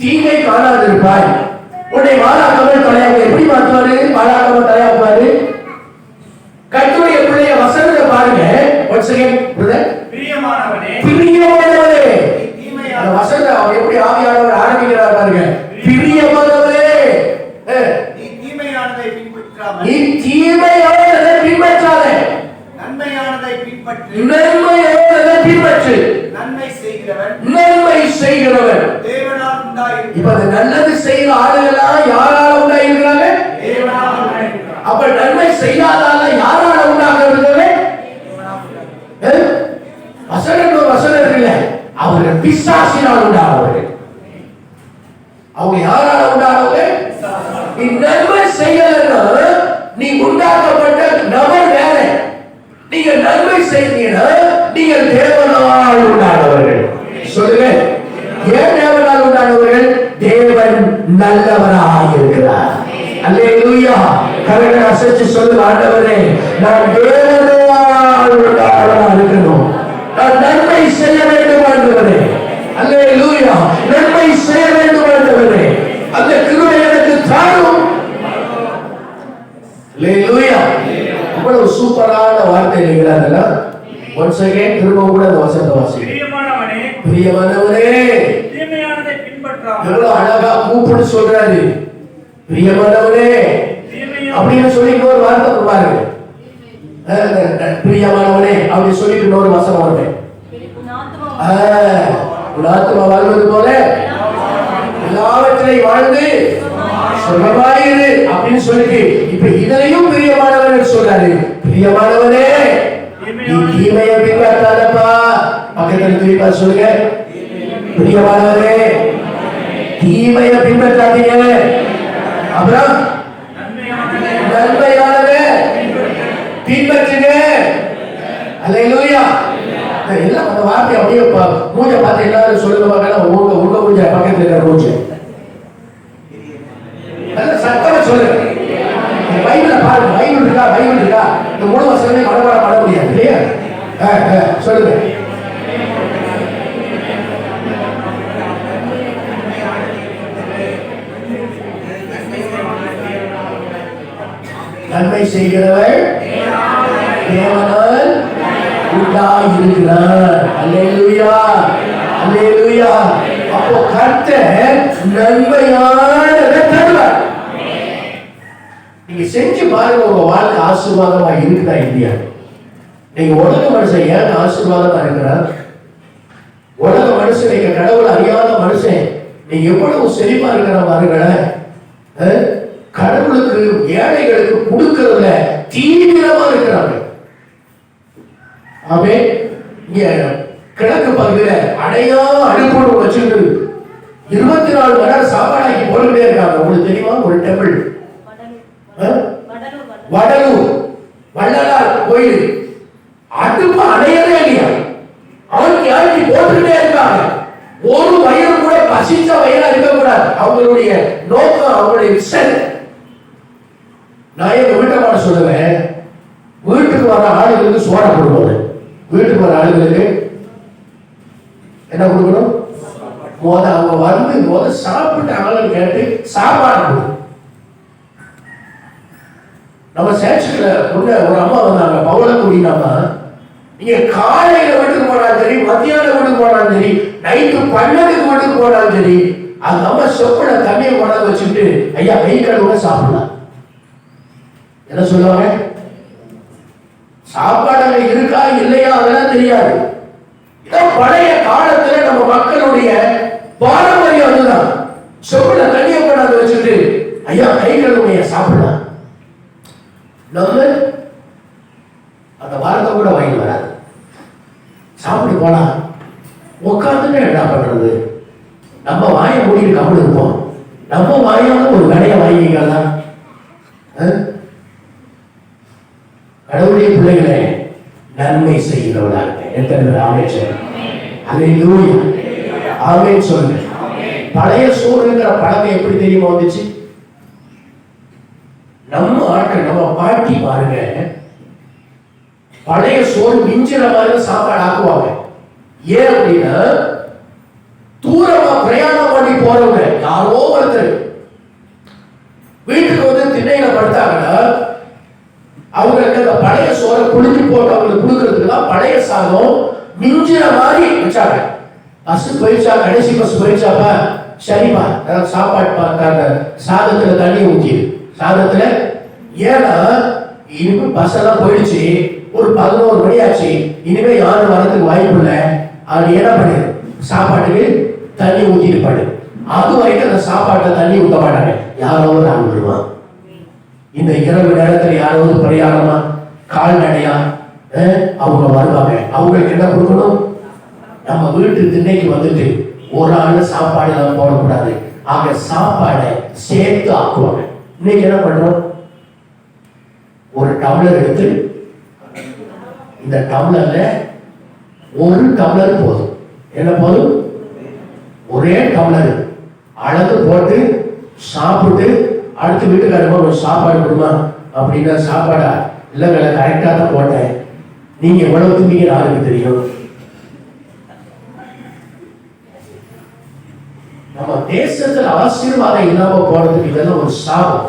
Speaker 2: தீமை காணாதிருப்பாய், உன்னை வாழாக்காமல் தலையாக்க. எப்படி மாற்றுவாரு? வாழாக்காமல் தலையாக்குவாரு. கர்த்தருடைய பிள்ளைய வசனத்தை பாருங்க. One second brother. பிரியமானவனே, அந்த வசனத்தை அவர் எப்படி ஆவியானவர் ஆரம்பிக்கிறார் பாருங்க. பிரியமானவரே, நீ தீமையானதை பின்பற்றாதே, நன்மையானதை பின்பற்று.
Speaker 1: இப்ப அந்த நல்லது செய்யற ஆளுகள்லாம் யாரால உண்டாயிருக்கிறாங்க? அப்ப நன்மை செய்யாதால யாரால உண்டாகிறாங்க? வசனம் இருக்குல்ல, அவர்கள் பிசாசினால் உண்டானவர்கள். அவங்க யாரால உண்டானவங்க? நீ நன்மை செய்யலன்னா நீ உண்டாக்கப்பட்ட நபர் வேற. நீங்க நன்மை செய்தீங்கன்னா நீங்கள் தேவனால் உண்டானவர்கள். சொல்லுங்க, ஏன் தேவனால் உண்டானவர்கள்? தேவன் நல்லவராக இருக்கிறார். அல்லேலூயா. கரங்களை அசைச்சு சொல்லு, ஆண்டவரே நான் தேவனால் உண்டானவராக இருக்கணும், நான் நன்மை செய்ய வேண்டும் ஆண்டவரே. அல்லேலூயா. நன்மை செய்ய வேண்டும் ஆண்டவரே, அந்த கிருபை எனக்கு தாரும். அல்லேலூயா. அவ்வளவு சூப்பரான வார்த்தை இல்லைங்களா? ஒன்ஸ் அகைன் திரும்ப கூட அந்த வசனத்தை வாசிங்க. பிரியமானவரே
Speaker 4: தீமையானதை பின்பற்றாமல்.
Speaker 1: எவ்வளவு அழகா கூப்பிட்டு சொல்றாரு, பிரியமானவரே அப்படின்னு சொல்லி இன்னொரு வார்த்தை பாருங்க. பிரியமானவனே அப்படி சொல்லிட்டு இன்னொரு வசனம் வருது, ஆத்மா வாழ்வது போல எல்லாவற்றையும் வாழ்ந்து சுகமாயிரு அப்படின்னு சொல்லிட்டு இப்ப இதையும் பிரியமானவன் சொல்றாரு. பிரியமானவனே நீ தீமையை பின்பற்றாதப்பா. பக்கத்துல திருப்பி சொல்லுங்க, பிரியமானவரே தீமையை பின்பற்றாதீங்க, அப்புறம் நன்மையானவே பின்பற்றுங்க. அல்லேலூயா. எல்லாம் அந்த வார்த்தை அப்படியே மூஞ்ச பார்த்து எல்லாரும் சொல்லுங்க பார்க்கலாம். உங்க மூஞ்ச பக்கத்துல இருக்கிற மூஞ்ச சத்தமா சொல்லுங்க. பைபிள பாருங்க, பைபிள் இருக்கா? இந்த முழு வசனமே மனப்பாடம் பண்ண முடியாது இல்லையா? சொல்லுங்க. நன்மை செய்கிறவர் தேவனால் உண்டாயிருக்கிறார். அல்லேலூயா, அல்லேலூயா. அப்போ கர்த்தர் நன்மையானதை தருவார். நீங்க செஞ்சு பாருங்க, உங்க வாழ்க்கை ஆசீர்வாதமா இருக்குதா இல்லையா? நீங்க உலக மனுஷன் ஏன் ஆசீர்வாதமா இருக்கிறார்? உலக மனுஷன், நீங்க கடவுள் அறியாத மனுஷன், நீங்க எவ்வளவு செழிப்பா இருக்கிற பாருங்களேன். கடவுளுக்கு ஏழைகளுக்கு கொடுக்கறதுல தீவிரமா இருக்கிறாங்க. ஆமே. இங்க கிழக்கு பகுதியில அடையா அடுப்போடு வச்சுட்டு 24 மணி நேரம் சாப்பாடாக்கி போட்டுட்டே இருக்காங்க. உங்களுக்கு தெரியுமா? ஒரு டெம்பிள் வடலூர் வள்ளலார் கோயில் அடுப்பு அடையவே இல்லையா, அவனுக்கு யாருக்கு போட்டுக்கிட்டே இருக்காங்க. ஒரு வயிறு கூட பசிச்ச வயிறா இருக்கக்கூடாது. அவங்களுடைய நோக்கம், அவங்களுடைய விஷன். நான் எங்க வீட்டை சொல்லுவேன், வீட்டுக்கு வர ஆளுகளுக்கு சோடா கொடுக்கணும். வீட்டுக்கு வர ஆளுகளுக்கு என்ன கொடுக்கணும்? அவங்க சாப்பிட்டு ஆளுன்னு கேட்டு சாப்பாடு கொடுக்கணும். நம்ம சேர்ச்சுல முன்ன ஒரு அம்மா வந்தாங்க, பவுளக்குடினாமா. நீங்க காலையில வீட்டுக்கு போனாலும் சரி, மத்தியானம் வீட்டுக்கு போனாலும் சரி, நைட்டு 12க்கு வீட்டுக்கு போனாலும் சரி, அந்த அம்மா சொப்பட தண்ணியை கொண்டாந்து வச்சுட்டு ஐயா கை கழுவுட சாப்பிடலாம். என்ன சொல்லுவாங்க? சாப்பாடு இருக்கா இல்லையா அதெல்லாம் தெரியாது. இதான் பழைய காலத்துல நம்ம மக்களுடைய பாரம்பரியம். அதுதான் சொப்பட தண்ணியை கொண்டாந்து வச்சுட்டு ஐயா கை கழுவுடைய சாப்பிடலாம். நம்ம அந்த வார்த்தை கூட வாங்கி வராது. சாப்பிட்டு போனா உட்காந்துட்டு என்ன பண்றது? நம்ம வாயை மூடிட்டு கப்பல் இருப்போம். நம்ம வாயால ஒரு கடையை வாங்கிக்கலாம். கடவுளுடைய பிள்ளைகளை நன்மை செய்கிறவர்களாக எத்தனை அமைச்சர் அல்லேலூயா ஆமென் சொல்லுங்க. பழைய சோறுங்கிற பழக்கம் எப்படி தெரியுமா வந்துச்சு? நம்ம ஆட்கள், நம்ம பாட்டி பாருங்க, பழைய சோறு மிஞ்சிற மாதிரி சாப்பாடு ஆக்குவாங்க. ஏன் அப்படின்னா, தூரமா பிரயாணம் பண்ணி போறவங்க யாரோ ஒருத்தர் வீட்டுக்கு வந்து திண்ணையில படுத்தாங்கன்னா அவங்களுக்கு அந்த பழைய சோறை புளிஞ்சு போட்டு அவங்களுக்கு கொடுக்கறதுக்கு தான் பழைய சாதம் மிஞ்சிற மாதிரி வச்சாங்க. பஸ் போயிடுச்சா, கடைசி பஸ் போயிடுச்சாப்பா, சரிப்பா சாப்பாடு பார்த்தாங்க, சாதத்துல தண்ணி ஊற்றி சாதத்துல. ஏன்னா இனிமே பஸ் எல்லாம் போயிடுச்சு, ஒரு 11 மணி ஆச்சு, இனிமே யாரும் வரதுக்கு வாய்ப்பு இல்லை. அது என்ன பண்ணு, சாப்பாட்டுக்கு தண்ணி ஊற்றிட்டு படு. அது வரைக்கும் அந்த சாப்பாட்டை தண்ணி ஊத்த மாட்டாங்க. யாரோ ஒரு ஆள் வருவான். இந்த இரவு நேரத்துல யாராவது பிரயாணமா கால்நடையா அவங்க வருவாங்க. அவங்களுக்கு என்ன கொடுக்கணும்? நம்ம வீட்டு திண்ணைக்கு வந்துட்டு ஒரு ஆள் சாப்பாடு எல்லாம் போடக்கூடாது. ஆக சாப்பாடை சேர்த்து ஆக்குவாங்க. இன்னைக்கு என்ன பண்றோம்? ஒரு டம்ளர் எடுத்து, இந்த டம்ளர்ல ஒரு டம்ளர் போதும். என்ன போதும்? ஒரே டம்ளர் அளந்து போட்டு சாப்பிட்டு அடுத்த வீட்டுக்காரமா ஒரு சாப்பாடு கொடுமா அப்படின்னா சாப்பாடா இல்லைங்கள கரெக்டா தான் போட்டேன். நீங்க எவ்வளவு தின்னீங்க யாருக்கு தெரியும்? நம்ம தேசத்துல ஆசீர்வாதம் இல்லாம போறதுக்கு இதெல்லாம் ஒரு சாபம்.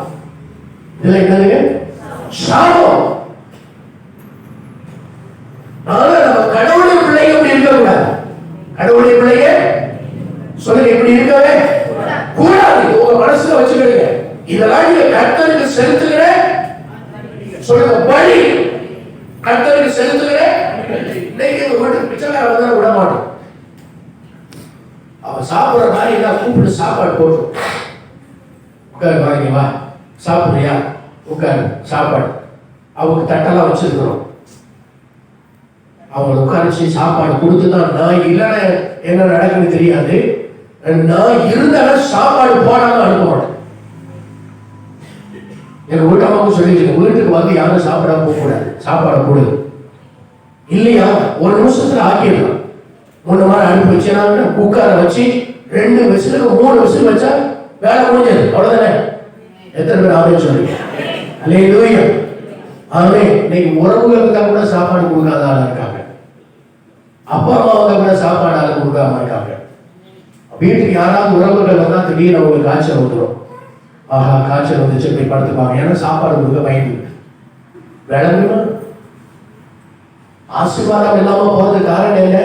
Speaker 1: இதுல என்னதுங்க? சாபம். ஆனா நம்ம கடவுளுடைய பிள்ளைங்க அப்படி இருக்கக்கூடாது. கடவுளுடைய பிள்ளைங்க சொல்லுங்க, இப்படி இருக்கவே கூடாது. உங்க மனசுல வச்சுக்கிடுங்க. இதெல்லாம் நீங்க கர்த்தருக்கு செலுத்துகிற சொல்லுங்க பலி. கர்த்தருக்கு செலுத்துகிற இன்னைக்கு உங்க வீட்டுக்கு பிச்சைக்கார வந்தா விட மாட்டோம். அவன் சாப்பிடுற மாதிரி எல்லாம் கூப்பிட்டு சாப்பாடு போட்டு உட்காரு பாருங்க, வா சாப்பிடுறியா உட்காரு சாப்பாடு. அவங்க தட்டெல்லாம் வச்சிருக்கிறோம். அவங்க உட்காரிச்சு சாப்பாடு கொடுத்துதான் நான் இல்லைன்னா என்ன நடக்குன்னு தெரியாது. நான் இருந்தாலும் சாப்பாடு போடாம அனுப்ப மாட்டேன். எங்க வீட்டம்மாவும் சொல்லிட்டு வீட்டுக்கு வந்து யாரும் சாப்பிடாம போக கூடாது. சாப்பாடு கொடுது இல்லையா ஒரு நிமிஷத்துல ஆக்கிடலாம். முன்ன மாதிரி அனுப்பி வச்சேன்னா குக்கரை வச்சு 2 விசிலுக்கு 3 விசில் வச்சா வேலை முடிஞ்சது. அவ்வளவுதானே? எத்தனை பேர் ஆமே சொல்றீங்க? அல்லேலூயா. ஆமே. இன்னைக்கு உறவுகளுக்கு கூட சாப்பாடு கொடுக்காத ஆளா இருக்காங்க. அப்பா அம்மாவுக்கு கூட சாப்பாடு ஆளு கொடுக்காம இருக்காங்க. வீட்டுக்கு யாராவது உறவுகள் வந்தா திடீர்னு அவங்களுக்கு காய்ச்சல் வந்துடும். ஆஹா காய்ச்சல் வந்துச்சு போய் படுத்துப்பாங்க. ஏன்னா சாப்பாடு கொடுக்க பயந்து விளங்குமா? ஆசீர்வாதம் இல்லாம போறது காரணம் என்ன?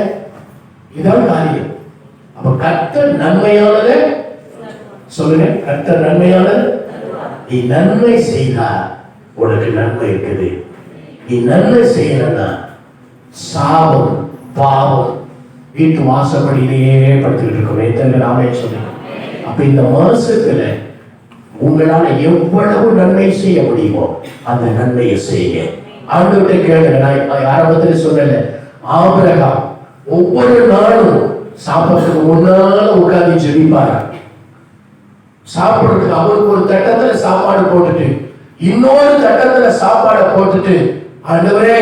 Speaker 1: இதான் காரியம். அப்ப கர்த்தர் நன்மையானது சொல்லுங்க. கர்த்தர் நன்மையானது. நீ நன்மை செய்தா உனக்கு நன்மை இருக்குது. நீ நன்மை செய்யலன்னா சாபம் பாவம் வீட்டு வாசப்படியிலேயே படுத்துக்கிட்டு இருக்கோம். எத்தனை நாமே சொல்லுங்க. அப்ப இந்த மாசத்துல உங்களால எவ்வளவு நன்மை செய்ய முடியுமோ அந்த நன்மையை செய்யுங்க. ஆண்டவர்கிட்ட கேளுங்க. நான் ஆரம்பத்துல சொல்லல, ஆபிரகாம் ஒவ்வொரு நாளும் சாப்பிட்றதுக்கு முன்னால உட்கார்ந்து ஜெபிப்பாரு. சாப்பிடுறதுக்கு அவருக்கு ஒரு தட்டத்துல சாப்பாடு போட்டுட்டு இன்னொரு தட்டத்துல சாப்பாடை போட்டுட்டு, ஆண்டவரே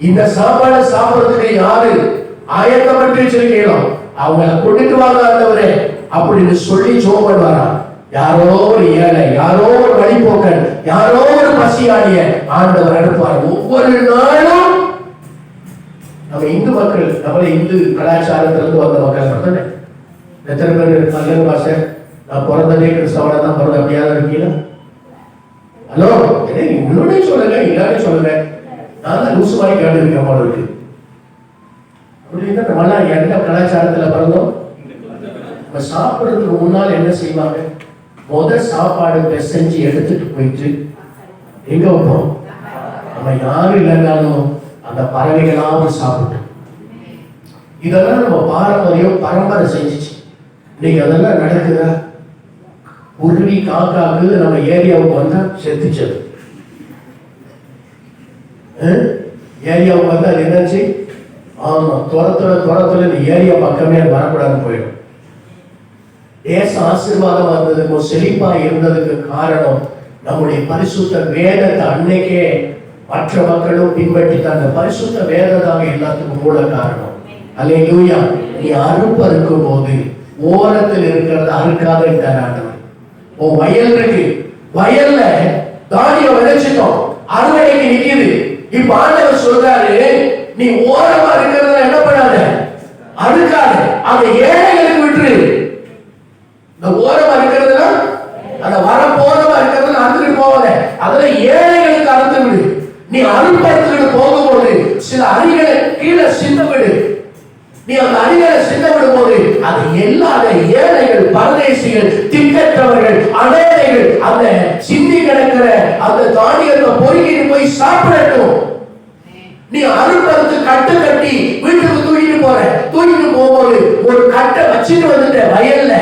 Speaker 1: இந்த சாப்பாடை சாப்பிடுறதுக்கு யாரு ஆயத்தப்பட்டு வச்சிருக்கீங்களோ அவங்களை கொண்டுட்டு வாங்க ஆண்டவரே அப்படின்னு சொல்லி ஜெபம் பண்ணுவாராம். யாரோ ஒரு ஏழை, யாரோ ஒரு வழிபோக்கன், யாரோ ஒரு பசியாடிய ஆண்டவர் அனுப்புவார். ஒவ்வொரு நாளும் நம்ம இந்து மக்கள், நம்மள இந்து கலாச்சாரத்திலிருந்து வந்த மக்கள் தானே. எத்தனை பேர் நல்ல பாச நான் பிறந்ததே கிறிஸ்தவனை தான் பிறந்த அப்படியாவது இருக்கீங்களா? ஹலோ, உன்னோட சொல்லுங்க, இல்லாமே சொல்லுங்க. நான் தான் லூசு மாதிரி கேட்டு இருக்கேன் போல இருக்கு. அப்படின்னா நம்மளாம் எந்த கலாச்சாரத்துல பிறந்தோம்? நம்ம சாப்பிடுறதுக்கு முன்னால் என்ன செய்வாங்க? சாப்பாடு செஞ்சு எடுத்துட்டு போயிட்டு எங்க வைப்போம்? நம்ம யாரும் இல்லைன்னாலும் அந்த பறவைகளாவது சாப்பிட்டு. இதெல்லாம் நம்ம பாரம்பரியம் பரம்பரை செஞ்சிச்சு. இன்னைக்கு அதெல்லாம் நடக்குதா? குருவி காக்காக்கு நம்ம ஏரியாவுக்கு வந்தா செத்துச்சது. ஏரியாவுக்கு வந்து அது என்னாச்சு? ஆமா, துரத்துல இந்த ஏரியா பக்கமே வரக்கூடாதுன்னு போயிடும். தேச ஆசீர்வாதம் வந்ததுக்கும் செழிப்பா இருந்ததுக்கு காரணம் நம்முடைய பரிசுத்த வேதத்தை அன்னைக்கே மற்ற மக்களும் பின்பற்றி அந்த பரிசுத்த வேதத்தாக எல்லாத்துக்கும் மூல காரணம். அல்லேலூயா. நீ அறுப்பு அறுக்கும் போது ஓரத்தில் இருக்கிறத அறுக்காத ஆண்டவர். உன் வயல் இருக்கு, வயல்ல தானியம் விளைச்சிட்டோம், அறுவடைக்கு நிக்குது. இப்ப ஆண்டவர் சொல்றாரு, நீ ஓரமா இருக்கிறத என்ன பண்ணாத, அறுக்காத, அந்த ஏழைகளுக்கு விட்டுரு. இந்த ஓரமா இருக்கிறதுல அந்த வரப்போரமா இருக்கிறதுல அறுத்துட்டு போவாத, அதுல ஏழைகளுக்கு அறுத்து விடு. நீ அறுப்பறுத்துக்கிட்டு போகும்போது சில அரிகளை கீழே சிந்த விடு. நீ அந்த அரிகளை சிந்த விடும் போது அது எல்லாத ஏழைகள், பரதேசிகள், திக்கற்றவர்கள், அனாதைகள் அந்த சிந்தி கிடக்கிற அந்த தானியத்தை பொறுக்கிட்டு போய் சாப்பிடட்டும். நீ அறுப்பறுத்து கட்டு கட்டி வீட்டுக்கு தூக்கிட்டு போற, தூக்கிட்டு போகும்போது ஒரு கட்டை வச்சுட்டு வந்துட்ட வயல்ல,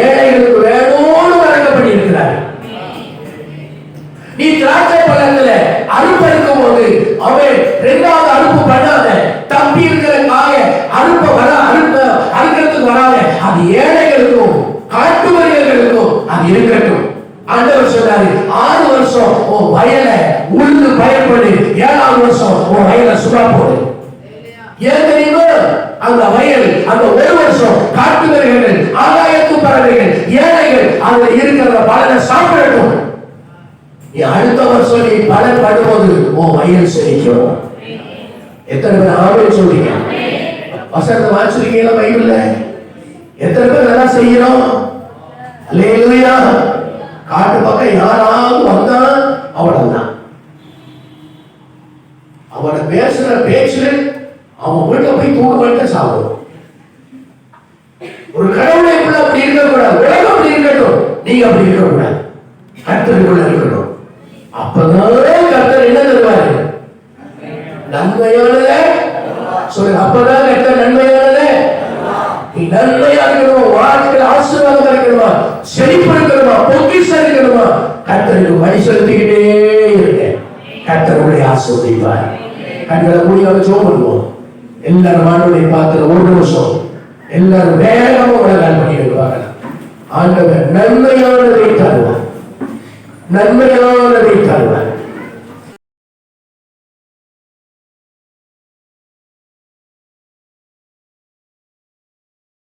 Speaker 1: ஏழைகளுக்கு வேணும்னு வழங்கப்படி இருக்கிறார். நீ திராட்சை பழத்துல அறுப்பறுக்கும் போது அவன் இரண்டாவது அறுப்பு பண்ணாத, தப்பி இருக்கிற காய அறுக்கிறதுக்கு வராத. அது ஏழைகளுக்கும் காட்டு வரியர்களுக்கும் அது இருக்கட்டும். ஆண்டவர் சொன்னாரு, 6 வருஷம் உன் வயலை உழுது பயன்படு, 7ஆவது வருஷம் உன் வயலை சுடா போடு. ஏன் தெரியுமா? அந்த வயல் அந்த 1 வருஷம் காட்டு வரியர்கள், ஆகாயத்து பறவைகள், ஏழைகள் அதுல இருக்கிற பலனை சாப்பிடட்டும். அடுத்த வருஷம் நீ பலன் படும்போது உன் வயல் செழிக்கும். எத்தனை பேர் ஆமென் சொல்றீங்க? வசனத்தை வாசிக்கிறீங்களா பைபிள்ல? எத்தனை பேர் நல்லா செய்யறோம்? அல்லேலூயா. காட்டு பக்கம் யாராவது வந்தா அவ்வளவுதான். அவனை பேசுற பேச்சு அவன் வீட்டுல போய் தூக்க மாட்டேன் சாப்பிடும். ஒரு கடவுளை அப்படி இருக்கக்கூடாது. உலகம் அப்படி இருக்கட்டும், நீங்க அப்படி இருக்கக்கூடாது. கர்த்தருக்குள்ள இருக்கணும். அப்பதான் கர்த்தர் என்ன தருவாரு? நன்மையானத சொல்லுங்க. அப்பதான் கர்த்தர் நன்மையானத. நீ நன்மையா இருக்கணும், வாழ்க்கையில் ஆசீர்வாதம் இருக்கணுமா, செழிப்பு இருக்கணுமா, பொக்கிஷம் இருக்கணுமா, கர்த்தருக்கு வழி செலுத்திக்கிட்டே இருக்க. கர்த்தருடைய ஆசீர்வதிப்பார். கண்களை மூடி நம்ம ஜெபம் பண்ணுவோம். எல்லாரும் ஆண்டவரை பார்த்து 1 நிமிஷம் எல்லாரும் வேகமா உலகம் பண்ணி வைப்பாங்க. ஆண்டவர் நன்மையானதை தருவார், நன்மையானதை தருவார்.